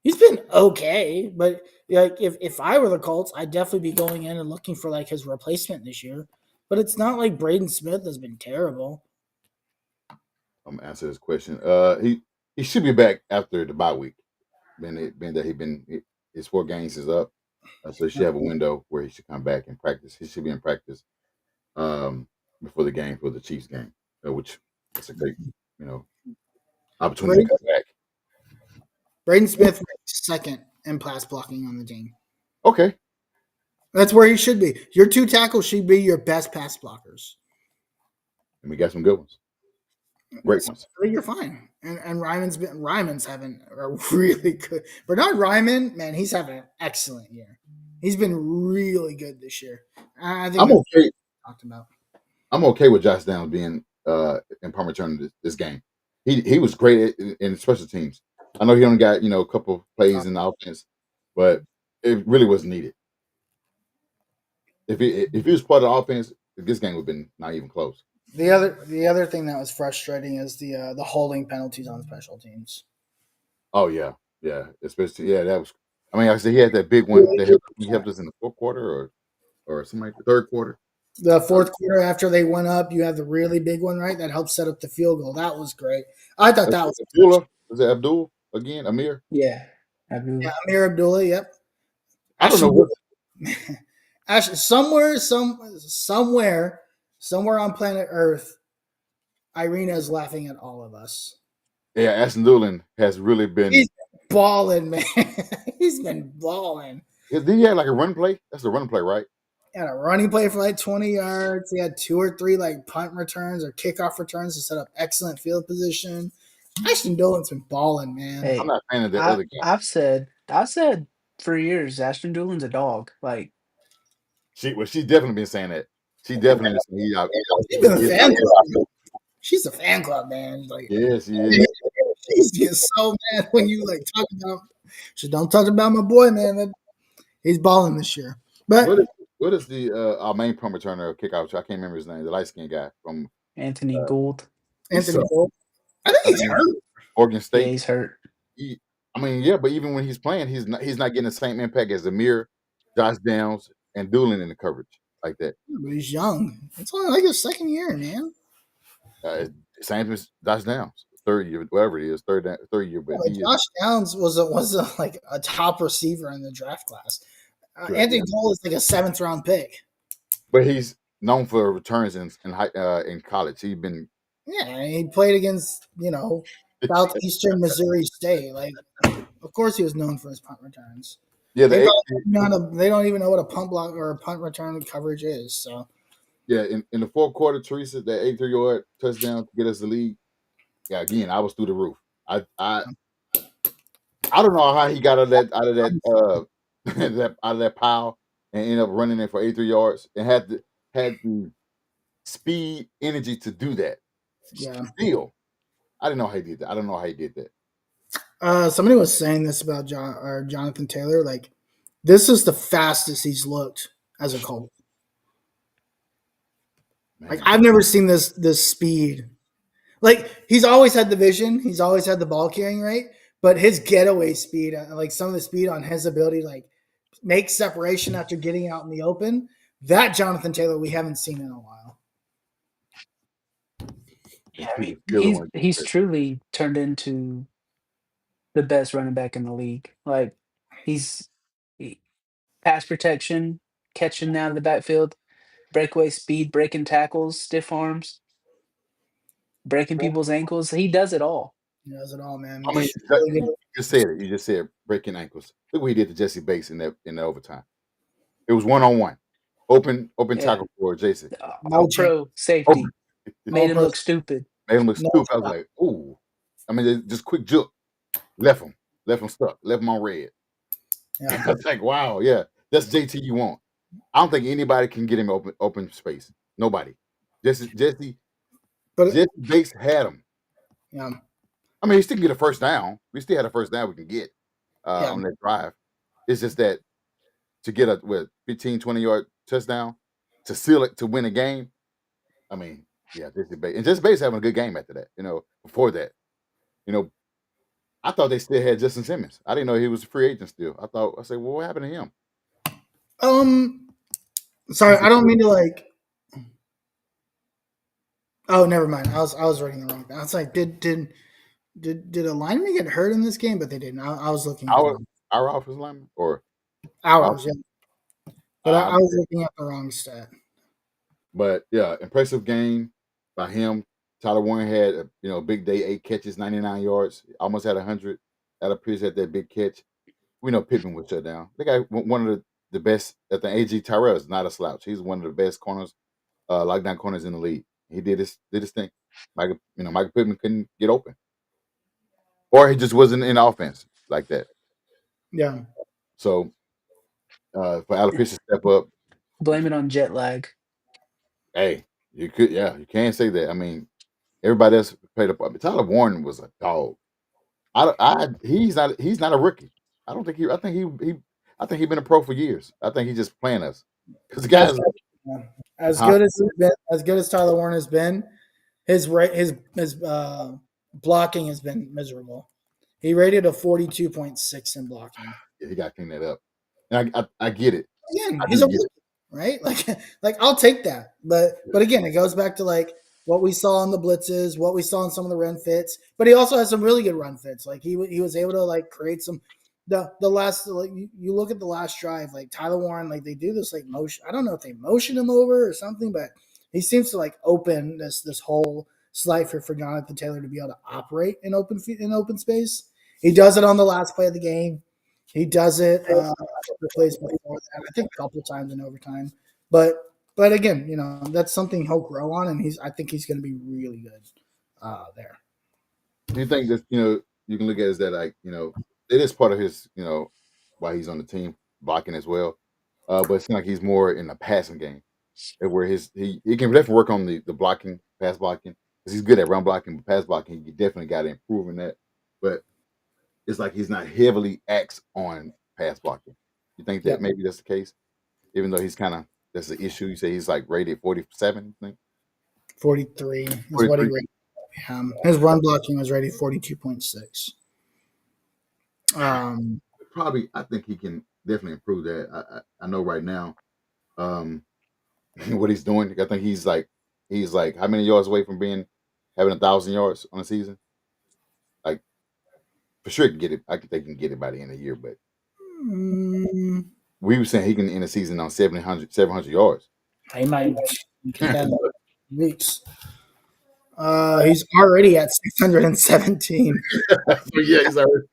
He's been okay, but if I were the Colts, I'd definitely be going in and looking for his replacement this year. But it's not like Braden Smith has been terrible. I'm gonna answer this question. He should be back after the bye week. Being that his 4 games is up, so he should have a window where he should come back and practice. He should be in practice before the game, for the Chiefs game, which is a great opportunity to come back. Braden Smith ranks second in pass blocking on the team. Okay. That's where he should be. Your 2 tackles should be your best pass blockers. And we got some good ones. Great ones. You're fine. And Ryman's having a really good. Bernard Ryman, man, he's having an excellent year. He's been really good this year. I think I'm okay. Talked about. I'm okay with Josh Downs being in punt return this game. He was great in special teams. I know he only got a couple plays in the offense, but it really was needed. If he was part of the offense, this game would have been not even close. The other thing that was frustrating is the holding penalties on special teams. Oh yeah, especially that was. I mean, I said he had that big one that he helped us in the fourth quarter or something like the third quarter. The fourth quarter, after they went up, you had the really big one, right? That helped set up the field goal. That was great. I thought that was Abdullah. Was it Abdul again? Amir? Yeah, Abdullah. Yeah, Amir Abdullah. Yep. I don't know what. Actually, somewhere on planet Earth, Irina is laughing at all of us. Yeah, Ashton Doolin has really been. He's balling, man. He's been balling. Did he have a run play? That's the run play, right? He had a running play for 20 yards. He had 2 or 3 punt returns or kickoff returns to set up excellent field position. Ashton Doolin's been balling, man. Hey, I'm not a fan of the other guy. I've said for years, Ashton Doolin's a dog. She's definitely been saying that. She definitely been saying She's been a fan club. She's a fan club, man. Yes, she is. She's getting so mad when you talk about. She don't talk about my boy, man. He's balling this year. But what is the our main punt returner kickoff? I can't remember his name. The light skinned guy from Anthony Gould. Anthony Gould. I think he's hurt. Oregon State. Yeah, he's hurt. I mean, yeah, but even when he's playing, he's not getting the same impact as Amir, Josh Downs, and Doolin in the coverage like that. But he's young. It's only like his second year, man. Uh, Same as Josh Downs, third year, whatever it is, third year, but he is Josh Downs was like a top receiver in the draft class. correct. Anthony Yeah. Dole is like a 7th-round pick. But he's known for returns in college. He's been Yeah, he played against Southeastern Missouri State. Like, of course, he was known for his punt returns. yeah They the they don't even know what a punt block or a punt return coverage is. So yeah in the fourth quarter, Teresa, that 83-yard touchdown to get us the lead. Yeah, again, I was through the roof. I don't know how he got out of that out of that pile and ended up running it for 83 yards and had the speed, energy to do that. yeah, Still, I didn't know how he did that. I don't know how he did that. somebody was saying this about Jonathan Taylor. Like, this is the fastest he's looked as a Colt. Like, Man. I've never seen this speed. Like, he's always had the vision. He's always had the ball carrying rate. But his getaway speed, like some of the speed on his ability to like make separation after getting out in the open, that Jonathan Taylor we haven't seen in a while. Yeah, I mean, Still the one. he's truly turned into the best running back in the league. Like, he's he, pass protection, catching out of the backfield, breakaway speed, breaking tackles, stiff arms, breaking people's ankles. He does it all. He does it all, man. I mean, He's really good. you just said it. You just said breaking ankles. Look what he did to Jesse Bates in the overtime. It was 1-on-1, open Yeah. tackle for Jason. No All pro safety. Made him All-pro. look stupid. Made him look No stupid. I was stop. like, ooh. I mean, just quick juke, left him stuck, left him on red. Yeah. I was like, wow, yeah, that's JT you want. I don't think anybody can get him open space. Nobody. Jesse But Bates had him. yeah, I mean, he still can get a first down. We still had a first down we can get Yeah. on that drive. It's just that to get a 15, 20-yard touchdown to seal it to win a game. I mean, yeah, Jesse Bates. And Jesse Bates having a good game after that, before that. I thought they still had Justin Simmons. I didn't know he was a free agent still. I said, well, what happened to him? sorry, I don't mean to like. Oh, never mind. I was reading the wrong thing. I was like, did a lineman get hurt in this game? But they didn't. I was looking at Our offensive lineman or hours, yeah. But I um, was looking at the wrong stat. but yeah, impressive game by him. Tyler Warren had a big day, 8 catches, 99 yards, almost had 100. That appears at that big catch. We know Pittman was shut down. The guy, one of the best at the AG. Tyrell is not a slouch. He's one of the best corners, lockdown corners in the league. He did his thing. Michael Pittman couldn't get open, or he just wasn't in offense like that. Yeah. So for Alapierce to step up, Blame it on jet lag. hey, you can't say that. I mean, everybody else played a part. But Tyler Warren was a dog. He's not a rookie. I think he's been a pro for years. I think he's just playing us because the guys. As good as he's been, as good as Tyler Warren has been, his blocking has been miserable. He rated a 42.6 in blocking. Yeah, he got to clean that up. And I get it. Again, he's a rookie, right? Like I'll take that. But again, it goes back to like what we saw in the blitzes, what we saw in some of the run fits. But he also has some really good run fits. Like he was able to like create some. The last, like you look at the last drive, like Tyler Warren, like they do this like motion. I don't know if they motion him over or something, but he seems to like open this whole slide for Jonathan Taylor to be able to operate in open space. He does it on the last play of the game. He does it the plays before that. I think a couple times in overtime. But again, that's something he'll grow on, and I think he's going to be really good there. Do you think that you can look at it as that like it is part of his why he's on the team blocking as well, but it seems like he's more in the passing game, where he can definitely work on the blocking, pass blocking, because he's good at run blocking, but pass blocking he definitely got to improve in that. But it's like he's not heavily axed on pass blocking. You think that maybe that's the case, even though he's that's the issue. You say he's like rated 47. You think 43 is what he rated. His run blocking was rated 42.6. Probably, I think he can definitely improve that. I know right now, um, what he's doing. I think he's like how many yards away from being having 1,000 yards on a season? Like for sure, he can get it. I think he can get it by the end of the year. But Mm, we were saying he can end the season on 700 yards. he might get that in weeks. He's already at 617. So yeah, he's already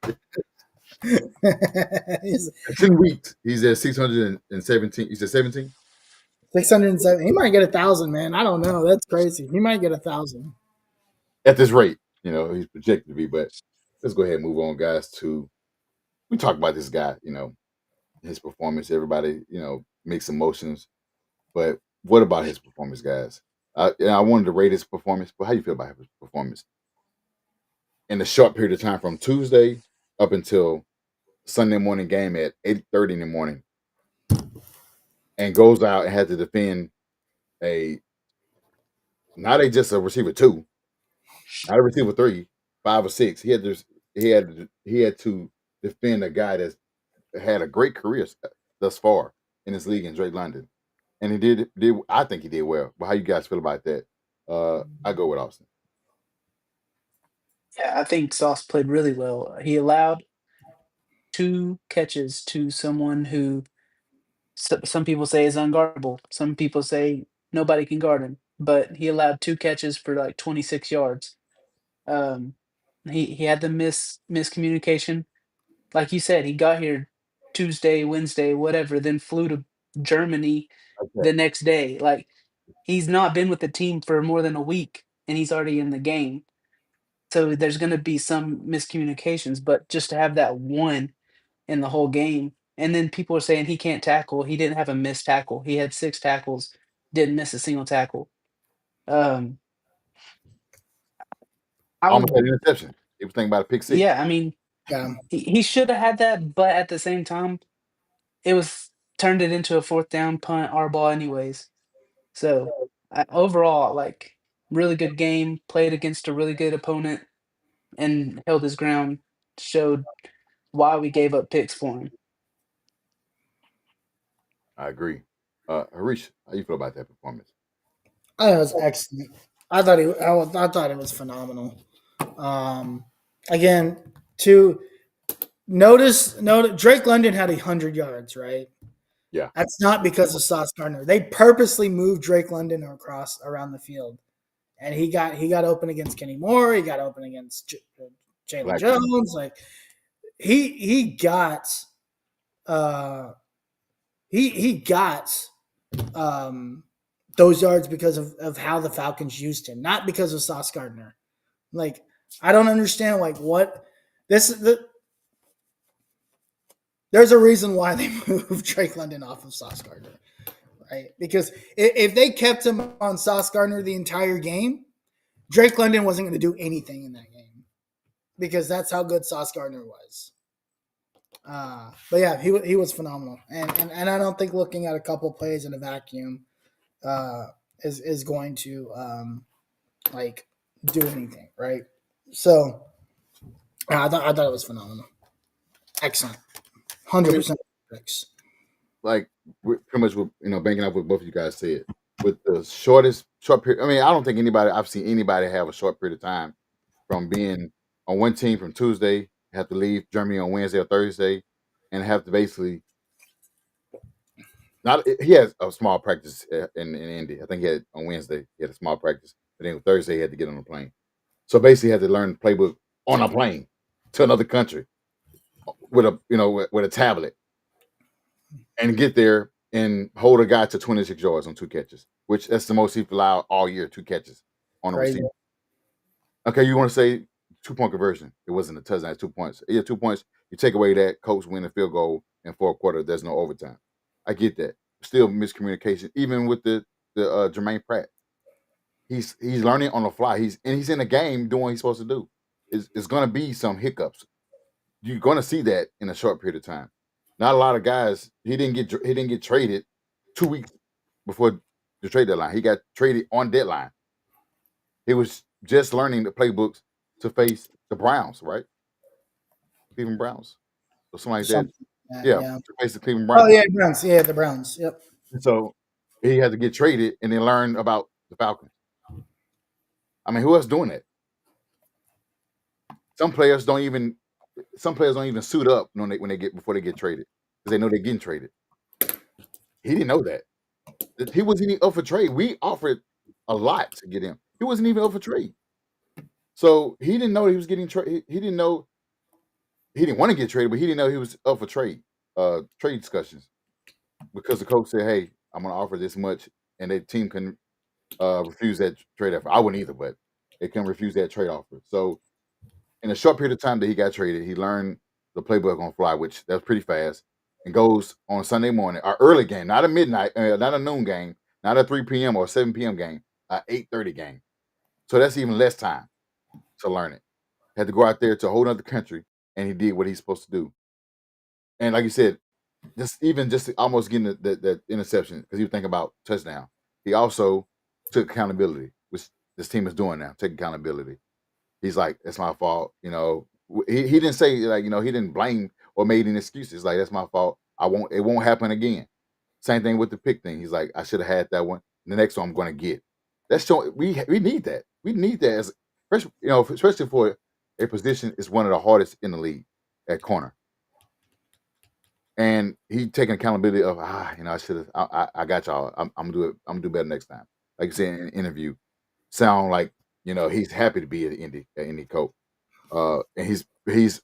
He's 2 weeks. He's at 617. He's at 17. 607. He might get 1,000, man. I don't know. That's crazy. He might get 1,000. At this rate, he's projected to be. But let's go ahead and move on, guys. We talk about this guy, his performance. Everybody, mixed emotions. But what about his performance, guys? I wanted to rate his performance, but how you feel about his performance in a short period of time from Tuesday up until Sunday morning game at 8:30 in the morning, and goes out and had to defend a just a receiver 2, not a receiver 3, 5 or 6. He had to defend a guy that's had a great career thus far in this league in Drake London, and he did. I think he did well. But how you guys feel about that? I go with Austin. Yeah, I think Sauce played really well. He allowed 2 catches to someone who some people say is unguardable. Some people say nobody can guard him, but he allowed 2 catches for, like, 26 yards. Um, he had the miscommunication. Like you said, he got here Tuesday, Wednesday, whatever, then flew to Germany Okay. the next day. Like, he's not been with the team for more than a week, and he's already in the game. So there's gonna be some miscommunications, but just to have that one in the whole game, and then people are saying he can't tackle. He didn't have a missed tackle. He had 6 tackles, didn't miss a single tackle. Um, I Almost would had an interception. He was thinking about a pick six. yeah, I mean, Yeah. he shoulda had that, but at the same time, it was turned it into a 4th down punt, our ball anyways. So, overall, like, really good game, played against a really good opponent, and held his ground, showed why we gave up picks for him. I agree. Harish, how you feel about that performance? I thought it was excellent. I thought it was phenomenal. Um, again, to notice, Drake London had 100 yards, right? Yeah, That's not because of Sauce Gardner. They purposely moved Drake London across around the field, and he got open against Kenny Moore. He got open against Jalen Black Jones. Like he got uh he got um those yards because of how the Falcons used him, not because of Sauce Gardner. Like I don't understand what this there's a reason why they moved Drake London off of Sauce Gardner, right? Because if they kept him on Sauce Gardner the entire game, Drake London wasn't going to do anything in that game because that's how good Sauce Gardner was. But yeah, he was phenomenal, and I don't think looking at a couple plays in a vacuum is going to like do anything, right? So I thought it was phenomenal, excellent, 100% picks. like pretty much with banking off what both of you guys said. With the short period, I mean, I don't think I've seen anybody have a short period of time from being on one team from Tuesday, have to leave Germany on Wednesday or Thursday, and have to basically not. He has a small practice in Indy. I think he had on Wednesday. He had a small practice, but then Thursday he had to get on a plane. So basically, he had to learn the playbook on a plane to another country with a tablet and get there and hold a guy to 26 yards on 2 catches, which that's the most he's allowed all year, 2 catches on a Crazy. receiver. Okay, you want to say 2-point conversion? It wasn't a touchdown, 2 points. Yeah, 2 points. You take away that, Colts win a field goal in 4th quarter. There's no overtime. I get that. Still miscommunication, even with the Jermaine Pratt. He's learning on the fly. He's in a game doing what he's supposed to do. It's going to be some hiccups. You're going to see that in a short period of time. Not a lot of guys. He didn't get traded 2 weeks before the trade deadline. He got traded on deadline. He was just learning the playbooks to face the Browns, right? Cleveland Browns. or something like that. Something like that, Yeah, yeah. replace the Cleveland Oh Browns. yeah, Browns. Yeah, the Browns. Yep. And so he had to get traded and then learn about the Falcons. I mean, who else doing that? Some players don't even suit up when they get before they get traded because they know they're getting traded. He didn't know that. He wasn't even up for trade. We offered a lot to get him. He wasn't even up for trade. So he didn't know he was getting traded. He didn't know he didn't want to get traded, but he didn't know he was up for trade discussions because the coach said, "Hey, I'm going to offer this much," and the team can refuse that trade offer. I wouldn't either, but they can refuse that trade offer. So in a short period of time that he got traded, he learned the playbook on fly, which that's pretty fast, and goes on Sunday morning, our early game, not a midnight, not a noon game, not a 3 p.m. or 7 p.m. game, a 8:30 game. So that's even less time to learn it. Had to go out there to a whole other country, and he did what he's supposed to do. And like you said, just almost getting that interception because he was thinking about touchdown. He also took accountability, which this team is doing now. Take accountability. He's like, "That's my fault." He didn't say like he didn't blame or made any excuses. Like that's my fault. It won't happen again. Same thing with the pick thing. He's like, I should have had that one. The next one I'm going to get. That's showing we need that. We need that as especially for a position is one of the hardest in the league at corner. And he taking accountability of I should have. I got y'all. I'm gonna do it. I'm gonna do better next time. Like you said in an interview, sound like he's happy to be at Indy coach. And he's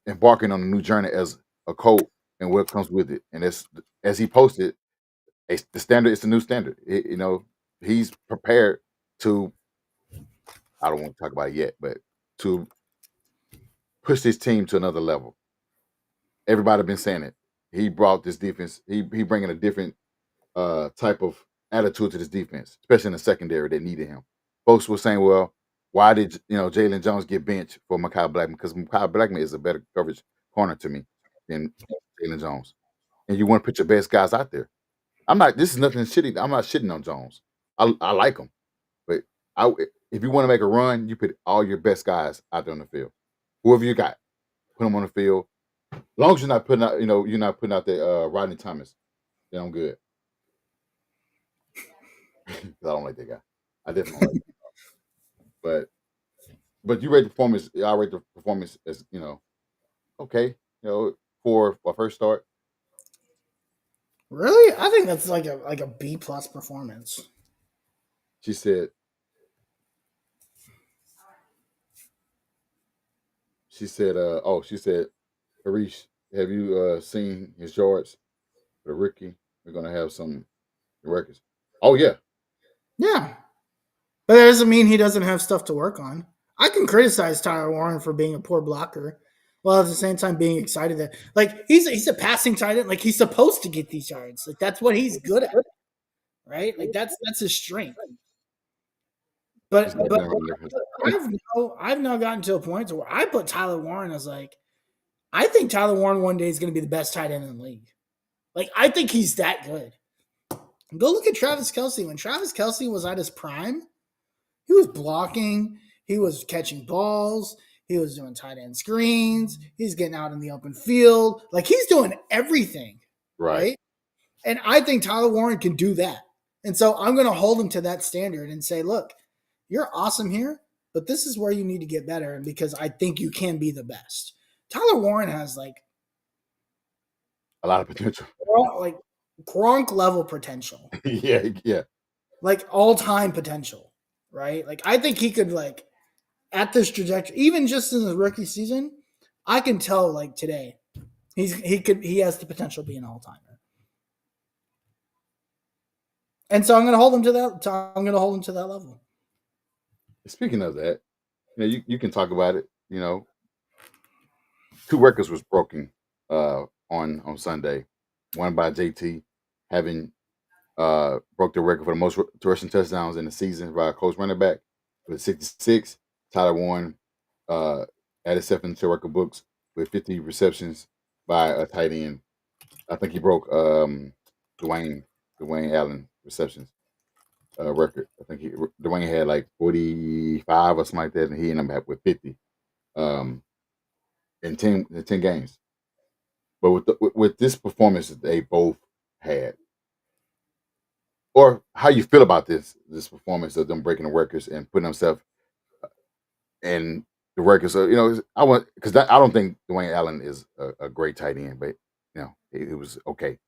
embarking on a new journey as a coach and what comes with it. And as he posted, the standard is the new standard. He's prepared to. I don't want to talk about it yet, but to push this team to another level. Everybody been saying it. He brought this defense. He bringing a different type of attitude to this defense, especially in the secondary that needed him. Folks were saying, well, why did Jalen Jones get benched for Mekhi Blackman? Because Mekhi Blackman is a better coverage corner to me than Jalen Jones. And you want to put your best guys out there. This is nothing shitty. I'm not shitting on Jones. I like him. But if you want to make a run, you put all your best guys out there on the field. Whoever you got, put them on the field. As long as you're not putting out, you're not putting out the Rodney Thomas, then I'm good. I don't like that guy. I definitely don't like him. But you rate the performance. I rate the performance as okay. For a first start. Really, I think that's like a B+ performance. She said. She said. She said, Harish, have you seen his yards for the rookie? We're gonna have some records. Oh yeah. Yeah, but that doesn't mean he doesn't have stuff to work on. I can criticize Tyler Warren for being a poor blocker, while at the same time being excited that like he's a passing tight end, like he's supposed to get these yards, like that's what he's good at, right? Like that's his strength. But I've now gotten to a point where I put Tyler Warren as like, I think Tyler Warren one day is going to be the best tight end in the league. Like I think he's that good. Go look at Travis Kelce. When Travis Kelce was at his prime, he was blocking, he was catching balls, he was doing tight end screens, he's getting out in the open field. Like he's doing everything. Right? And I think Tyler Warren can do that. And so I'm going to hold him to that standard and say, look, you're awesome here, but this is where you need to get better. And because I think you can be the best. Tyler Warren has like a lot of potential. Like Gronk level potential. Yeah. Like all-time potential, right? Like I think he could like at this trajectory, even just in the rookie season, I can tell like today, he has the potential to be an all-timer. And so I'm going to hold him to that. I'm going to hold him to that level. Speaking of that, you can talk about it. 2 records was broken on Sunday. One by JT having broke the record for the most rushing touchdowns in the season by a close running back with 66. Tyler Warren added 7 to record books with 50 receptions by a tight end. I think he broke Dwayne Allen receptions record. I think Dwayne had like 45 or something like that, and he ended up with 50 in 10 games. But with this performance that they both had, or how you feel about this performance of them breaking the records and putting themselves in the records. So I want because I don't think Dwayne Allen is a great tight end, but it was okay.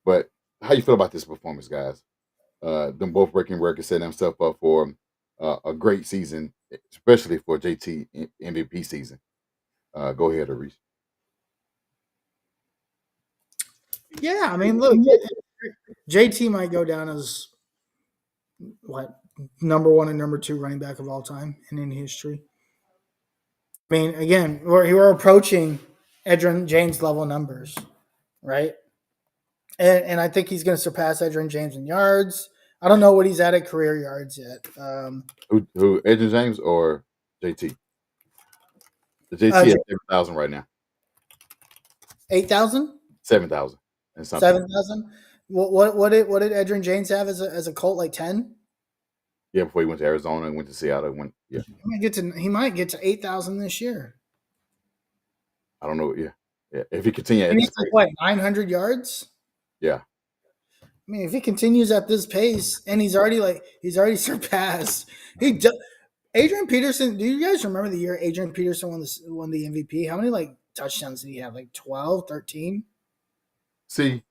But how you feel about this performance, guys? Them both breaking records, setting themselves up for a great season, especially for JT MVP season. Go ahead, Areese. Yeah, I mean, look, JT might go down as what number 1 and number 2 running back of all time in history. I mean, again, we're approaching Edgerrin James level numbers, right? And I think he's going to surpass Edgerrin James in yards. I don't know what he's at career yards yet. Who Edgerrin James or JT? The JT at 7,000 right now. 8,000? 7,000 and something. 7,000? What did Edgerrin James have as a Colt, like 10? Yeah, before he went to Arizona and went to Seattle. Yeah. He might get to 8,000 this year. I don't know. Yeah. If he continues, he needs like 900 yards. Yeah. I mean, if he continues at this pace, and he's already surpassed. Adrian Peterson. Do you guys remember the year Adrian Peterson won the MVP? How many touchdowns did he have? Like 12, 13? See,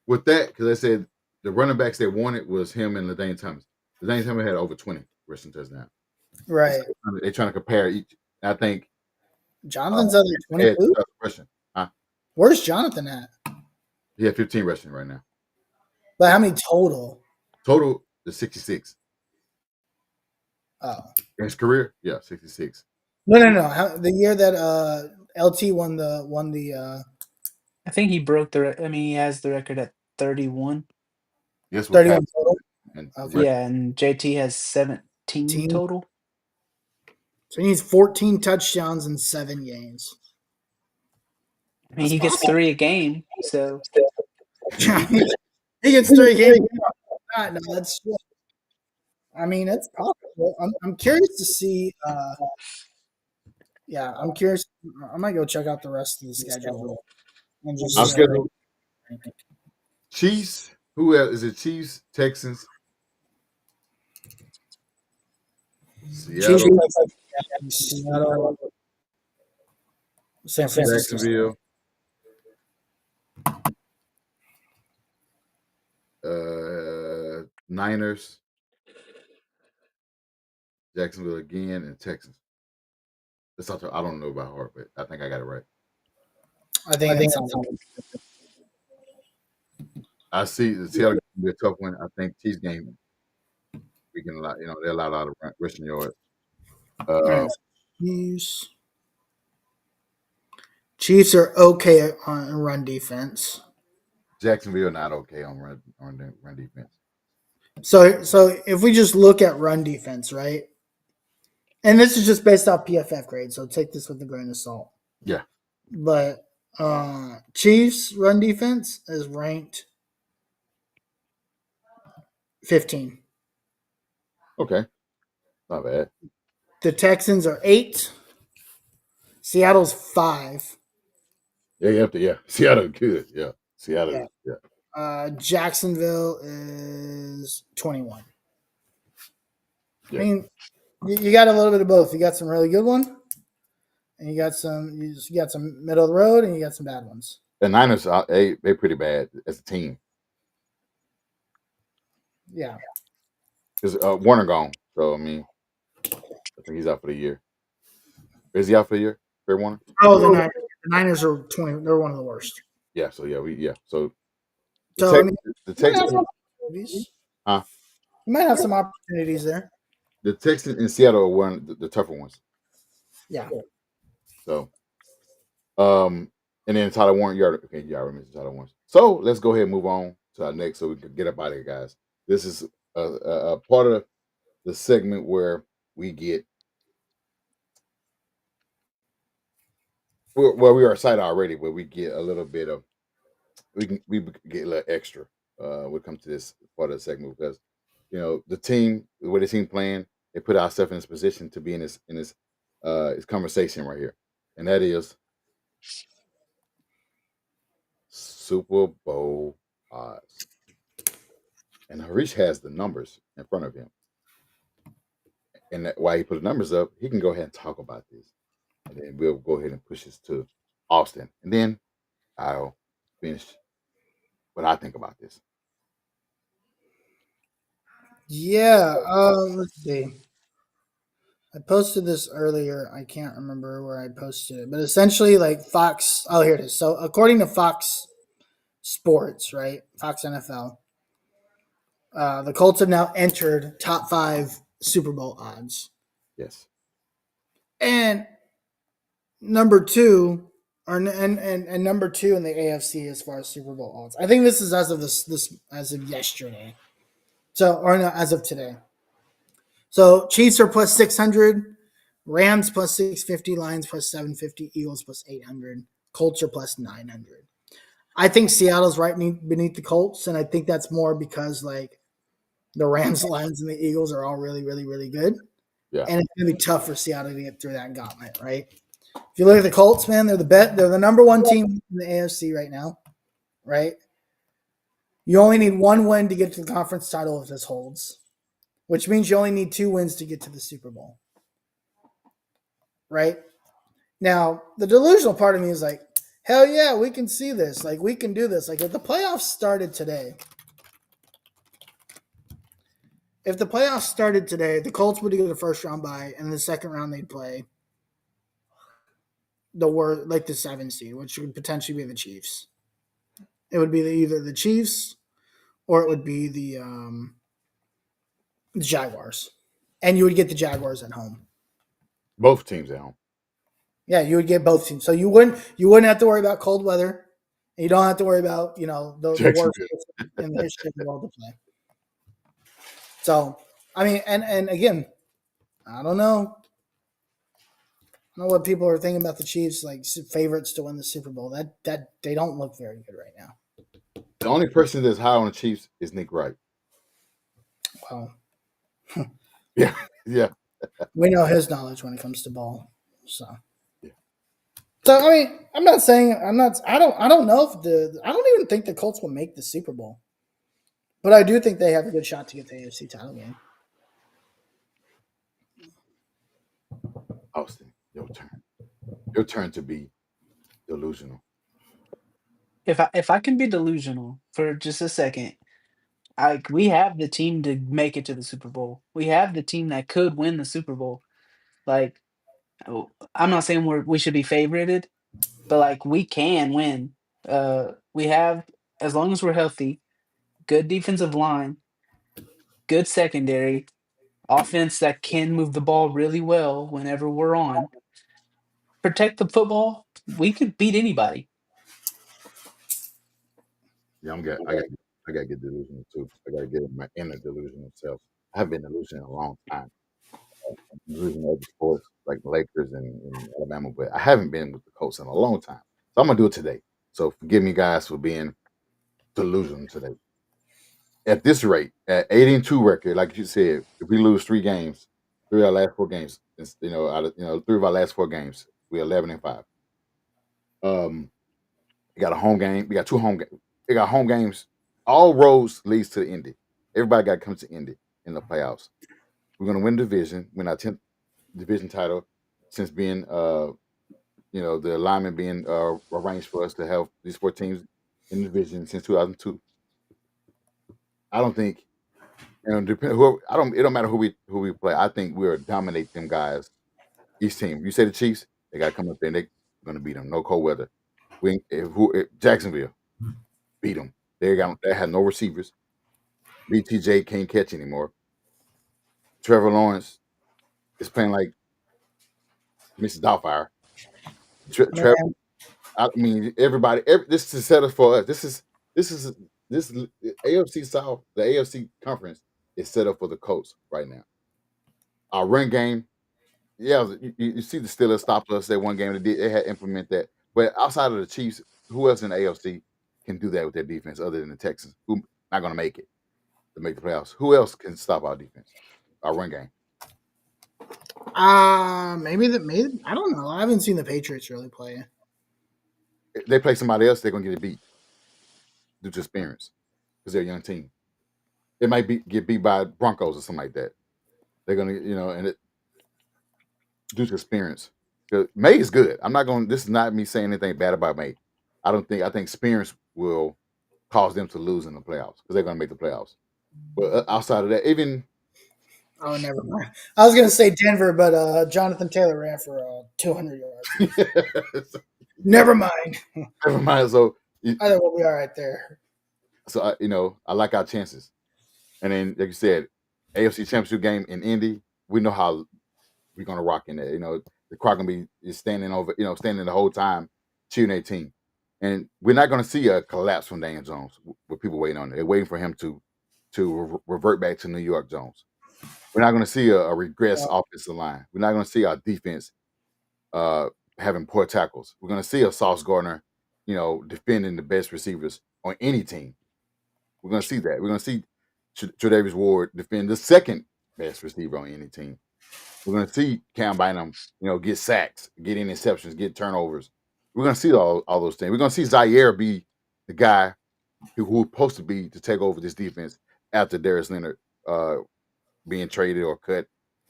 with that, because I said the running backs they wanted was him and LaDainian Thomas. LaDainian Thomas had over 20 rushing touchdowns. Right. They're trying to compare each. I think Jonathan's under 22. Where's Jonathan at? He had 15 rushing right now. But how many total? Total is 66. Oh. In his career, yeah, 66. No. The year that LT won the. I think he broke he has the record at 31. Yes, 31 total. Okay. Yeah, and JT has 17 total. So he needs 14 touchdowns and 7 games. I mean, he gets 3 a game, so he gets 3 a game. No, that's. I mean, it's possible. I'm curious to see. Yeah, I'm curious. I might go check out the rest of the schedule. And just Chiefs. Who else is it? Chiefs, Texans, Seattle, San Francisco, Jacksonville, Niners, Jacksonville again, and Texans. That's also, I don't know about heart, but I think I got it right. I think I see the Seattle going to be a tough one. I think Chiefs game we can allow, they allow a lot of rushing yards. Chiefs are okay on run defense. Jacksonville not okay on run defense. So if we just look at run defense, right? And this is just based off PFF grade, so take this with a grain of salt. Yeah. But Chiefs run defense is ranked 15. Okay. Not bad. The Texans are 8. Seattle's 5. Yeah. Seattle good. Yeah. Seattle. Yeah. Jacksonville is 21. Yeah. I mean, you got a little bit of both. You got some really good ones, and you got some middle of the road, and you got some bad ones. The Niners, they're pretty bad as a team. Yeah. Because Warner gone, so I mean, I think he's out for the year. Is he out for the year, Fred Warner? Oh, the Niners are 20. They're one of the worst. Yeah. So So the Texans. You might have some opportunities there. The Texans in Seattle are one of the tougher ones. Yeah. So, and then Tyler Warren, y'all remember Tyler Warren. So let's go ahead and move on to our next, so we can get up out of here, guys. This is a part of the segment where we get we are excited already, but we get a little bit of we get a little extra. We come to this part of the segment because the team, the way the team playing, they put ourselves in this position to be in this conversation right here, and that is Super Bowl odds. And Harish has the numbers in front of him. And while he put the numbers up, he can go ahead and talk about this. And then we'll go ahead and push this to Austin. And then I'll finish what I think about this. Yeah. Let's see. I posted this earlier. I can't remember where I posted it, but essentially, like Fox. Oh, here it is. So, according to Fox Sports, right? Fox NFL, the Colts have now entered top 5 Super Bowl odds, Yes. and number 2, and number 2 in the AFC as far as Super Bowl odds. I think this is as of this as of yesterday. So, or no, as of today. So Chiefs are plus 600, Rams plus 650, Lions plus 750, Eagles plus 800, Colts are plus 900. I think Seattle's right beneath the Colts, and I think that's more because like the Rams, Lions, and the Eagles are all really, really, really good. Yeah. And it's gonna be tough for Seattle to get through that gauntlet, right? If you look at the Colts, man, they're the number 1 team in the AFC right now, right? You only need 1 win to get to the conference title if this holds, which means you only need 2 wins to get to the Super Bowl. Right? Now, the delusional part of me is like, hell yeah, we can see this. Like, we can do this. Like, if the playoffs started today, the Colts would get a first round bye, and in the second round they'd play the 7 seed, which would potentially be the Chiefs. It would be either the Chiefs or it would be the Jaguars, and you would get the Jaguars at home. Both teams at home. Yeah, you would get both teams, so you wouldn't have to worry about cold weather, and you don't have to worry about the worst in the history of the world to play. So, I mean, and again, I don't know what people are thinking about the Chiefs, like favorites to win the Super Bowl. That they don't look very good right now. The only person that's high on the Chiefs is Nick Wright. Well, Yeah. we know his knowledge when it comes to ball. So, Yeah. So I mean, I don't know if I don't even think the Colts will make the Super Bowl, but I do think they have a good shot to get the AFC title game. Austin, your turn. Your turn to be delusional. If I can be delusional for just a second, we have the team to make it to the Super Bowl. We have the team that could win the Super Bowl. Like, I'm not saying we should be favorited, but like we can win. We have, as long as we're healthy, good defensive line, good secondary, offense that can move the ball really well whenever we're on. Protect the football. We could beat anybody. Yeah, I gotta get delusional too. I gotta get my inner delusional self. I haven't been delusional in a long time. I'm delusional over sports like the Lakers and Alabama, but I haven't been with the Colts in a long time. So I'm gonna do it today. So forgive me guys for being delusional today. At this rate, at 8-2 record, like you said, if we lose 3 games, 3 of our last 4 games, out of 3 of our last 4 games, we're 11-5. We got a home game. We got 2 home games. We got home games. All roads leads to Indy. Everybody got to come to Indy in the playoffs. We're gonna win the division, win our 10th division title since being the alignment being arranged for us to have these 4 teams in the division since 2002. I don't think it don't matter who we play. I think we'll dominate them guys. Each team. You say the Chiefs, they gotta come up there and they're gonna beat them. No cold weather. Jacksonville beat them. They had no receivers. BTJ can't catch anymore. Trevor Lawrence is playing like Mrs. Doubtfire. Trevor, I mean, everybody. This is set up for us. This AFC South, the AFC conference is set up for the Colts right now. Our run game, yeah, you see the Steelers stop us that one game. They had implement that, but outside of the Chiefs, who else in the AFC can do that with their defense other than the Texans, who not going to make it to make the playoffs? Who else can stop our defense, our run game? Maybe I don't know. I haven't seen the Patriots really play. If they play somebody else, they're going to get it beat. due to experience because they're a young team. It might get beat by Broncos or something like that. They're gonna, and it due to experience. 'Cause May is good. I'm not going. This is not me saying anything bad about May. I think experience will cause them to lose in the playoffs because they're going to make the playoffs. But outside of that, even Oh, never mind. I was gonna say Denver, but Jonathan Taylor ran for 200 yards. Never mind. never mind. So I think we'll be all right there. I like our chances. And then, like you said, AFC Championship game in Indy, we know how we're gonna rock in there. The crowd gonna be standing standing the whole time cheering their team, and we're not gonna see a collapse from Daniel Jones with people waiting on it. They're waiting for him to revert back to New York Jones. We're not gonna see a regress offensive line. We're not gonna see our defense having poor tackles. We're gonna see a Sauce Gardner, defending the best receivers on any team. We're gonna see that. We're gonna see Tre'Davious Ward defend the second best receiver on any team. We're going to see Cam Bynum, get sacks, get interceptions, get turnovers. We're going to see all those things. We're going to see Zaire be the guy who's supposed to be to take over this defense after Darius Leonard being traded or cut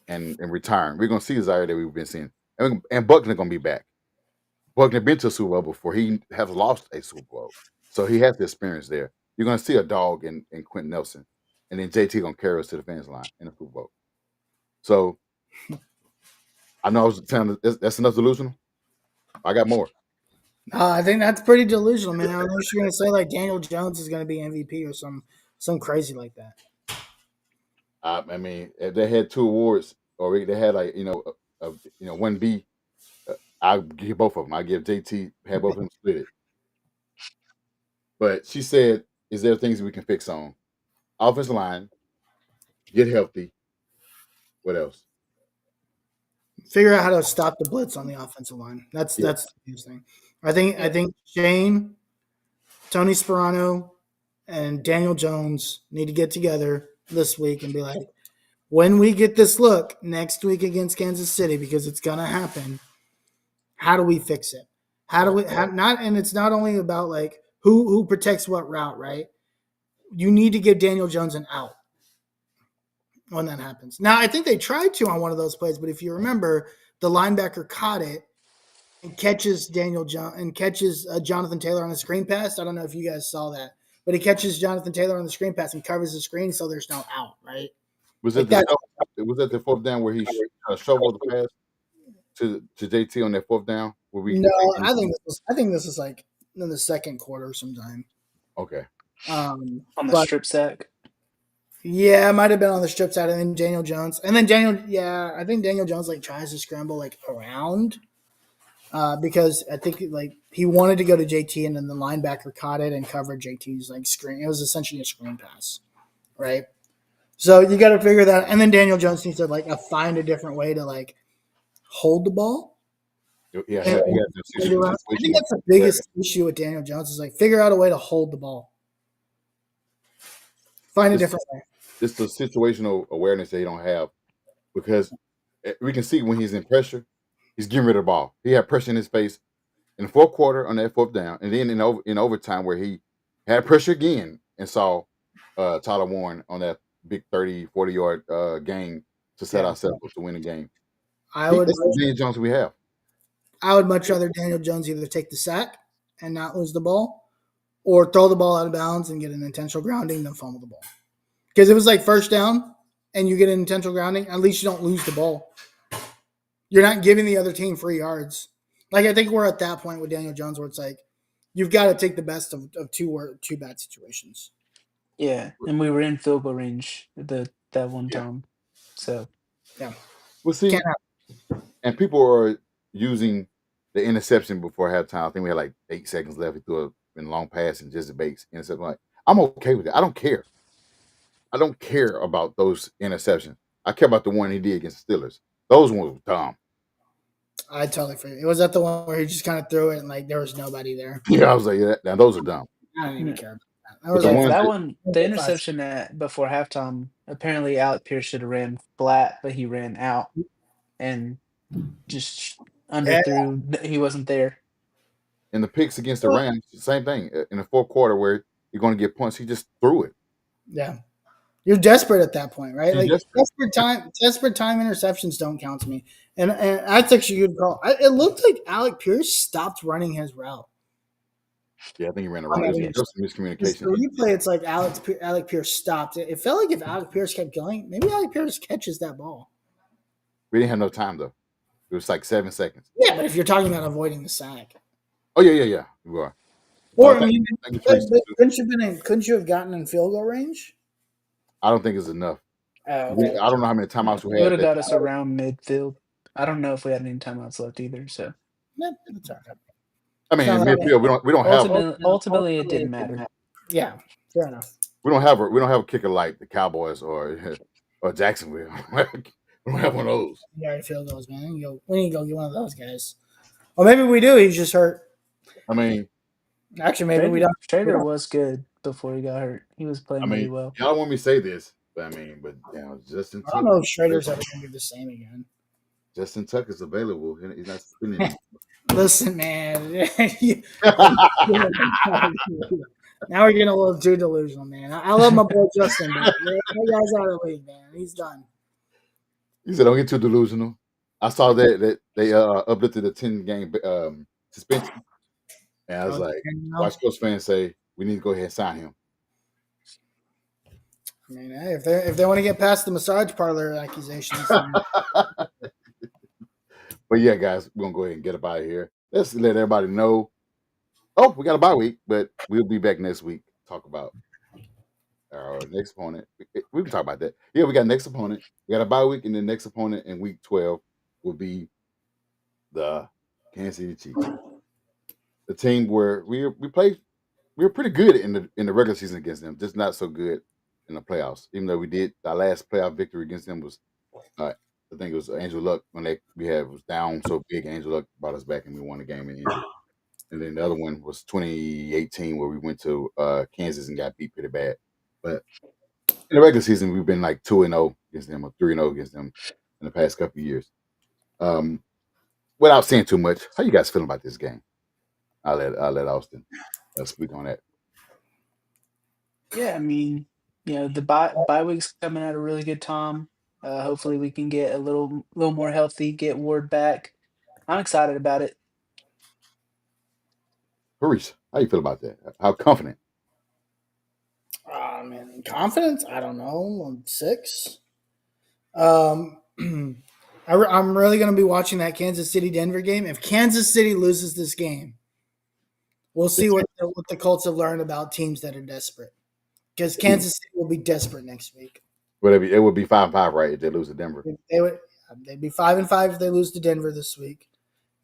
and retiring. We're going to see Zaire that we've been seeing. And Buckner going to be back. Buckner been to a Super Bowl before. He has lost a Super Bowl. So he has the experience there. You're going to see a dog in Quentin Nelson. And then JT going to carry us to the finish line in the Super Bowl. So I know I was telling that's enough delusional. I got more. I think that's pretty delusional, man. I don't know if you're gonna say like Daniel Jones is gonna be MVP or some crazy like that. I mean, if they had 2 awards, or they had like 1B, I'll give both of them. I give JT have both of them split it. But she said, "Is there things we can fix on offensive line? Get healthy. What else? Figure out how to stop the blitz on the offensive line. That's the biggest thing. I think Shane, Tony Sperano, and Daniel Jones need to get together this week and be like, when we get this look next week against Kansas City, because it's gonna happen, how do we fix it? How do we not? And it's not only about like who protects what route, right? You need to give Daniel Jones an out when that happens. Now, I think they tried to on one of those plays, but if you remember, the linebacker caught it and catches Jonathan Taylor on the screen pass. I don't know if you guys saw that, but he catches Jonathan Taylor on the screen pass and covers the screen, so there's no out, right? Was it the 4th down where he shoveled the pass to JT on that 4th down? I think this was like in the second quarter sometime. Okay. On the strip sack. Yeah, it might have been on the strip side, and then Daniel Jones. I think Daniel Jones like tries to scramble like around because I think like he wanted to go to JT, and then the linebacker caught it and covered JT's like screen. It was essentially a screen pass, right? So you got to figure that, and then Daniel Jones needs to like find a different way to like hold the ball. Yeah, I think that's the biggest issue with Daniel Jones is like figure out a way to hold the ball. Find a different way. It's the situational awareness that he don't have, because we can see when he's in pressure, he's getting rid of the ball. He had pressure in his face in the 4th quarter on that 4th down, and then in overtime where he had pressure again and saw Tyler Warren on that big 30, 40-yard game to set ourselves up to win the game. That's the Daniel Jones we have. I would much rather Daniel Jones either take the sack and not lose the ball, or throw the ball out of bounds and get an intentional grounding than fumble the ball. Because if it's like first down and you get an intentional grounding, at least you don't lose the ball. You're not giving the other team free yards. Like I think we're at that point with Daniel Jones where it's like you've got to take the best of two bad situations. Yeah, and we were in field goal range that one time. So yeah, we'll see. And people are using the interception before halftime. I think we had like 8 seconds left. He threw a long pass and just a base interception. Like, I'm okay with it. I don't care. I don't care about those interceptions. I care about the one he did against the Steelers. Those ones were dumb. I totally forget. It was that the one where he just kind of threw it and like there was nobody there. Yeah, I was like, yeah, those are dumb. I don't even care about that. The interception before halftime, apparently Alec Pierce should have ran flat, but he ran out and just underthrew. He wasn't there. And the picks against the Rams, same thing. In the 4th quarter where you're going to get points. He just threw it. Yeah. You're desperate at that point, right? You're Like desperate. desperate time interceptions don't count to me. And that's actually a good call. It looked like Alec Pierce stopped running his route. Yeah, I think he ran On around. It that was just This miscommunication. replay, it's like Alec Pierce stopped. It felt like if Alec Pierce kept going, maybe Alec Pierce catches that ball. We didn't have no time though. It was like 7 seconds. Yeah, but if you're talking about avoiding the sack, Oh yeah. You are. or I Thank mean, you, but Teresa. couldn't you have gotten in field goal range? I don't think it's enough. Oh, I okay. don't know how many timeouts we It would had. have That got us around midfield. I don't know if we had any timeouts left either. So Yeah, that's all right. I mean, in Sounds like midfield, we don't have ultimately, it didn't matter. yeah, fair enough. we don't have a kicker like the Cowboys or Jacksonville. We don't have one of those. Yeah, field goals, man. We need to go get one of those guys. Or maybe we do. He's just hurt. I mean, Actually, maybe we don't. Trader was good before he got hurt. He was playing really well. y'all want me to say this, but Justin I don't know if Schrader's ever going to be the same again. Justin Tucker's available. He's not spinning. Listen, man. Now we're getting a little too delusional, man. I love my boy Justin, but that guy's out of the league, man. He's done. He said, "Don't get too delusional." I saw that they uplifted a 10-game suspension, and I was like, "Watch Coach fans say we need to go ahead and sign him." I mean, hey, if they want to get past the massage parlor accusations, but yeah, guys, we're gonna go ahead and get up out of here. Let's let everybody know. Oh, we got a bye week, but we'll be back next week to talk about our next opponent. We can talk about that. Yeah, we got next opponent. We got a bye week, and the next opponent in week 12 will be the Kansas City Chiefs. The team where we were pretty good in the regular season against them, just not so good in the playoffs. Even though we did our last playoff victory against them was I think it was Andrew Luck when was down so big. Andrew Luck brought us back and we won the game in the end. And then the other one was 2018 where we went to Kansas and got beat pretty bad. But in the regular season, we've been like 2-0 against them or 3-0 against them in the past couple of years. Without saying too much, how you guys feeling about this game? I'll let Austin speak on that. Yeah, I mean, the bye week's coming at a really good time. Hopefully, we can get a little more healthy, get Ward back. I'm excited about it. Harish, how you feel about that? How confident? Man, confidence? I don't know. I'm 6. I'm really going to be watching that Kansas City Denver game. If Kansas City loses this game, we'll see what the Colts have learned about teams that are desperate. Because Kansas City will be desperate next week. It would be 5-5, right? If they lose to Denver, they'd be 5-5 if they lose to Denver this week.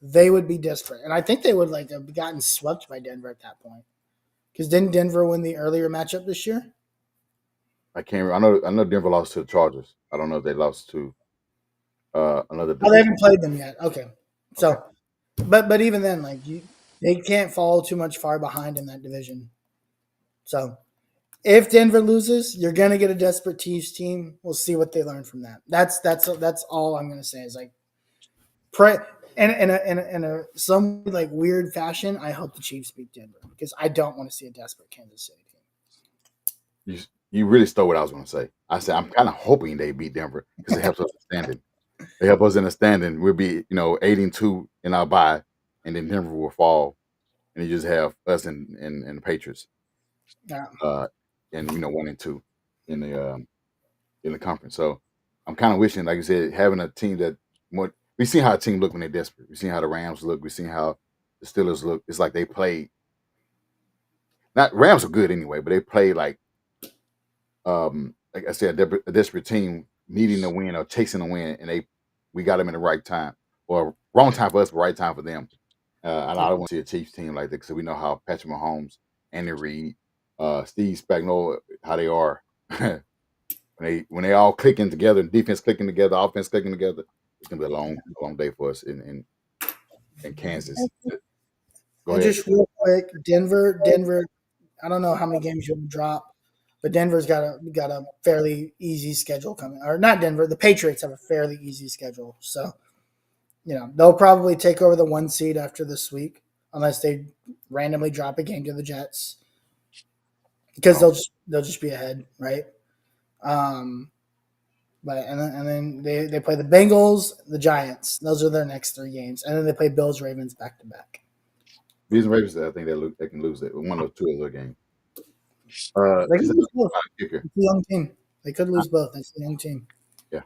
They would be desperate, and I think they would have gotten swept by Denver at that point. Because didn't Denver win the earlier matchup this year? I can't. I know Denver lost to the Chargers. I don't know if they lost to another. Oh, they haven't played them yet. Okay, so, but even then, they can't fall too much far behind in that division. So, if Denver loses, you're gonna get a desperate Chiefs team. We'll see what they learn from that. That's all I'm gonna say is pray. And in a some weird fashion, I hope the Chiefs beat Denver because I don't want to see a desperate Kansas City team. You really stole what I was going to say. I said I'm kind of hoping they beat Denver because it helps us in standing. They help us in the standing. We'll be 8-2 in our bye, and then Denver will fall, and you just have us and the Patriots. Yeah. And 1-2 in the conference. So I'm kind of wishing, like you said, having a team that more. We've seen how a team look when they're desperate. We've seen how the Rams look. We've seen how the Steelers look. It's like they played. Not Rams are good anyway, but they played like I said, a desperate team needing to win or chasing a win, and we got them in the right time or wrong time for us, but right time for them. And I don't want to see a Chiefs team like that because we know how Patrick Mahomes, Andy Reid, Steve Spagnuolo, how they are. when they all clicking together, defense clicking together, offense clicking together. It's gonna be a long day for us in Kansas. Go ahead. Just real quick, Denver. I don't know how many games you'll drop, but Denver's got a fairly easy schedule coming. Or not Denver. The Patriots have a fairly easy schedule, so they'll probably take over the 1 seed after this week, unless they randomly drop a game to the Jets. because Oh. they'll just be ahead, right? But and then they play the Bengals, the Giants. Those are their next 3 games, and then they play Bills, Ravens back to back. These and Ravens, I think they can lose it. One of 2 of their games. They She could said, lose both. kicker. It's a young team. They could lose both. It's a young team. Yeah.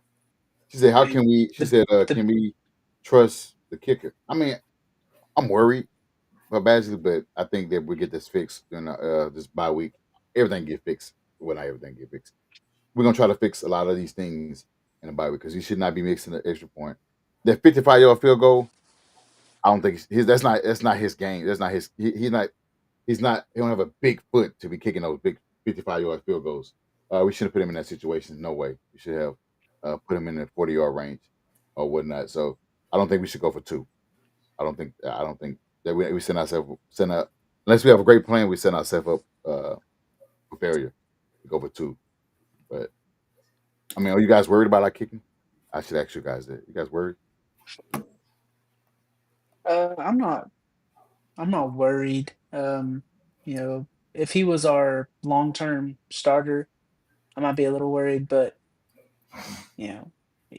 She said, "How can we?" She said, The "Can we trust the kicker?" I mean, I'm worried about Badgley, but I think that we get this fixed in this bye week. Everything get fixed. Well, not everything get fixed. We're gonna try to fix a lot of these things in the bye week because he should not be mixing the extra point. That 55-yard field goal, I don't think that's not his game. That's not his. He's not. He don't have a big foot to be kicking those big 55-yard field goals. We shouldn't put him in that situation. No way. We should have put him in the 40-yard range or whatnot. So I don't think we should go for 2. I don't think that we send out unless we have a great plan. We send ourselves up for failure. We go for 2. But I mean, are you guys worried about our kicking? I should ask you guys that. You guys worried? I'm not worried. If he was our long-term starter, I might be a little worried, but you know,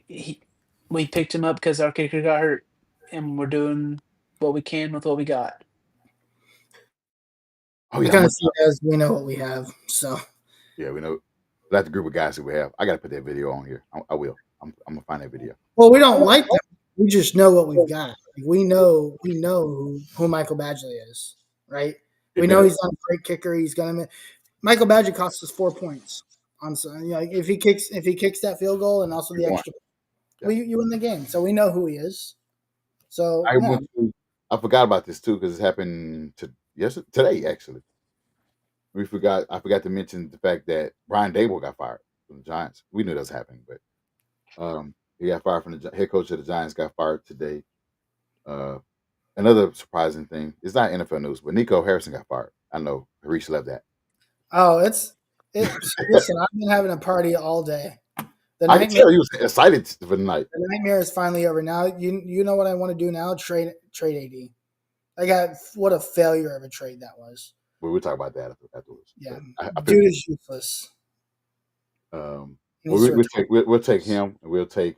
he we picked him up because our kicker got hurt, and we're doing what we can with what we got. Oh I yeah, kind of see it as we know what we have. So yeah, we know. That's the group of guys that we have. I got to put that video on here. I will. I'm gonna find that video. well, we don't like them. We just know what we've got. Like, we know who Michael Badgley is, right? We know he's not a great kicker. He's gonna Michael Badgley costs us 4 points on if he kicks that field goal and also the extra, you win the game. So we know who he is. So I forgot about this too because it happened today actually. I forgot to mention the fact that Brian Dable got fired from the Giants. We knew that was happening, but he got fired from the head coach of the Giants. Got fired today. Another surprising thing. It's not NFL news, but Nico Harrison got fired. I know Harish loved that. Oh, it's listen. I've been having a party all day. I can tell he was excited for the night. The nightmare is finally over. Now you know what I want to do now? Trade AD. I got what a failure of a trade that was. We'll talk about that afterwards. Yeah, dude is useless. We'll take him, and we'll take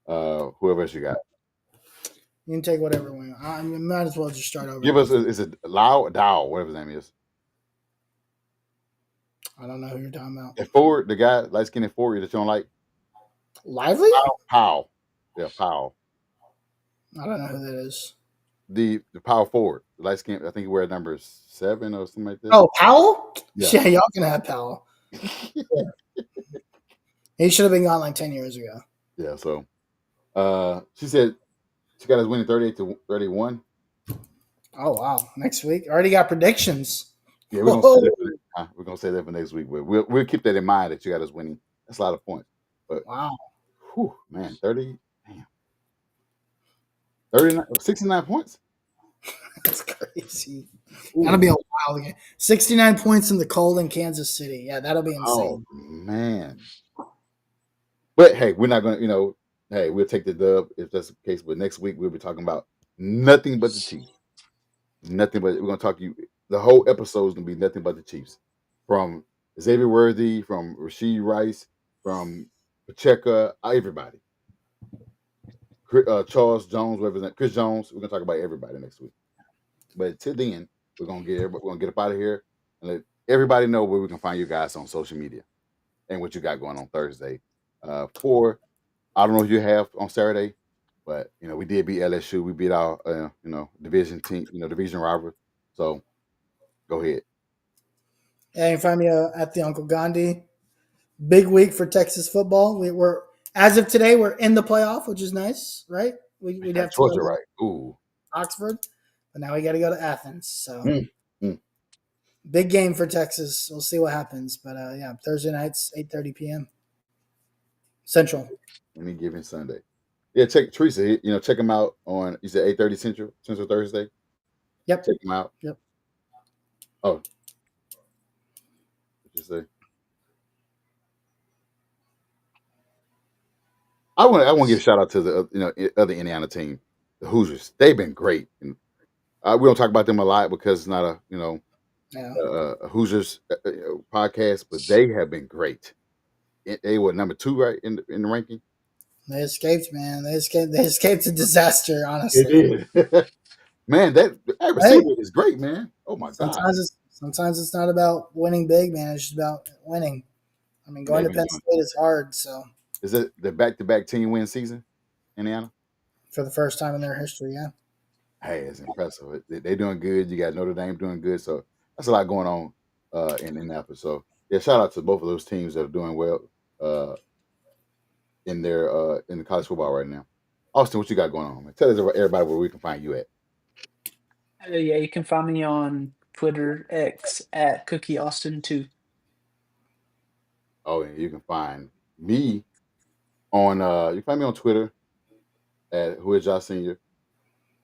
whoever else you got. You can take whatever one. I might as well just start over. Give us is it Dow, whatever his name is. I don't know who you're talking about. The forward, the guy light skinned forward that you don't like. Lively? Powell. Yeah, Powell. I don't know who that is. The power forward, light skin. I think he wears number 7 or something like that. Oh, Powell? Yeah, y'all can have Powell. Yeah. He should have been gone like 10 years ago. Yeah. So, she said she got us winning 38-31. Oh wow! Next week, already got predictions. Yeah, we're gonna say that for next week. But we'll keep that in mind that you got us winning. That's a lot of points. But wow, man, 39, 69 points. That's crazy. Ooh. That'll be a wild game. 69 points in the cold in Kansas City. Yeah, that'll be insane. Oh man. But hey, we're not gonna, hey, we'll take the dub if that's the case. But next week we'll be talking about nothing but the Chiefs. Nothing but we're gonna talk to you. The whole episode is gonna be nothing but the Chiefs. From Xavier Worthy, from Rashee Rice, from Pacheco, everybody. Charles Jones, Chris Jones. We're gonna talk about everybody next week. But till then, we're gonna get up out of here and let everybody know where we can find you guys on social media and what you got going on Thursday. I don't know what you have on Saturday, but we did beat LSU. We beat our division team, division rival. So go ahead. Yeah, you can find me at the Uncle Gandhi. Big week for Texas football. We're as of today, we're in the playoff, which is nice, right? We'd have Georgia, right? Ooh, Oxford, but now we got to go to Athens. So big game for Texas. We'll see what happens, but yeah, Thursday nights, 8:30 p.m. Central. Any given Sunday. Yeah, check Teresa. Check him out on. You said 8:30 Central Thursday. Yep. Check him out. Yep. Oh, what you say? I want to give a shout out to the other Indiana team, the Hoosiers. They've been great. And, we don't talk about them a lot because it's not Yeah, Hoosiers podcast, but they have been great. They were number 2, right, in the ranking. they escaped, man. They escaped. They escaped a disaster. They Honestly, did. Man, that hey, receiver is great, man. Oh my god, sometimes it's not about winning big, man. It's just about winning. I mean, going they've to been Penn doing. State is hard. So Is it the back-to-back team win season, Indiana? for the first time in their history, yeah. Hey, it's impressive. They're doing good. You got Notre Dame doing good. So that's a lot going on in Indianapolis. So yeah, shout out to both of those teams that are doing well uh, in the college football right now. Austin, what you got going on, man? Tell us everybody where we can find you at. Yeah, you can find me on Twitter X at Cookie Austin 2. Oh, and you can find me on you can find me on Twitter at Who is Josh Senior,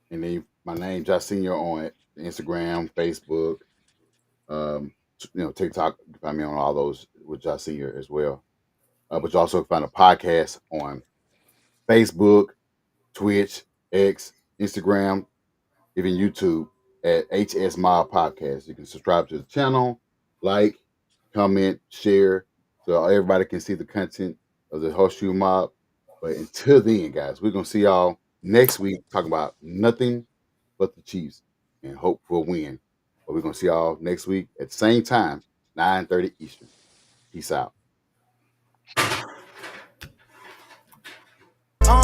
and then my name Josh Senior on Instagram, Facebook, TikTok. You can find me on all those with Josh Senior as well. But you also can find a podcast on Facebook, Twitch, X, Instagram, even YouTube at HS Mob Podcast. You can subscribe to the channel, like, comment, share, so everybody can see the content of the Horseshoe Mob. But until then, guys, we're gonna see y'all next week talking about nothing but the Chiefs and hope for a win. But we're gonna see y'all next week at the same time, 9:30 Eastern. Peace out.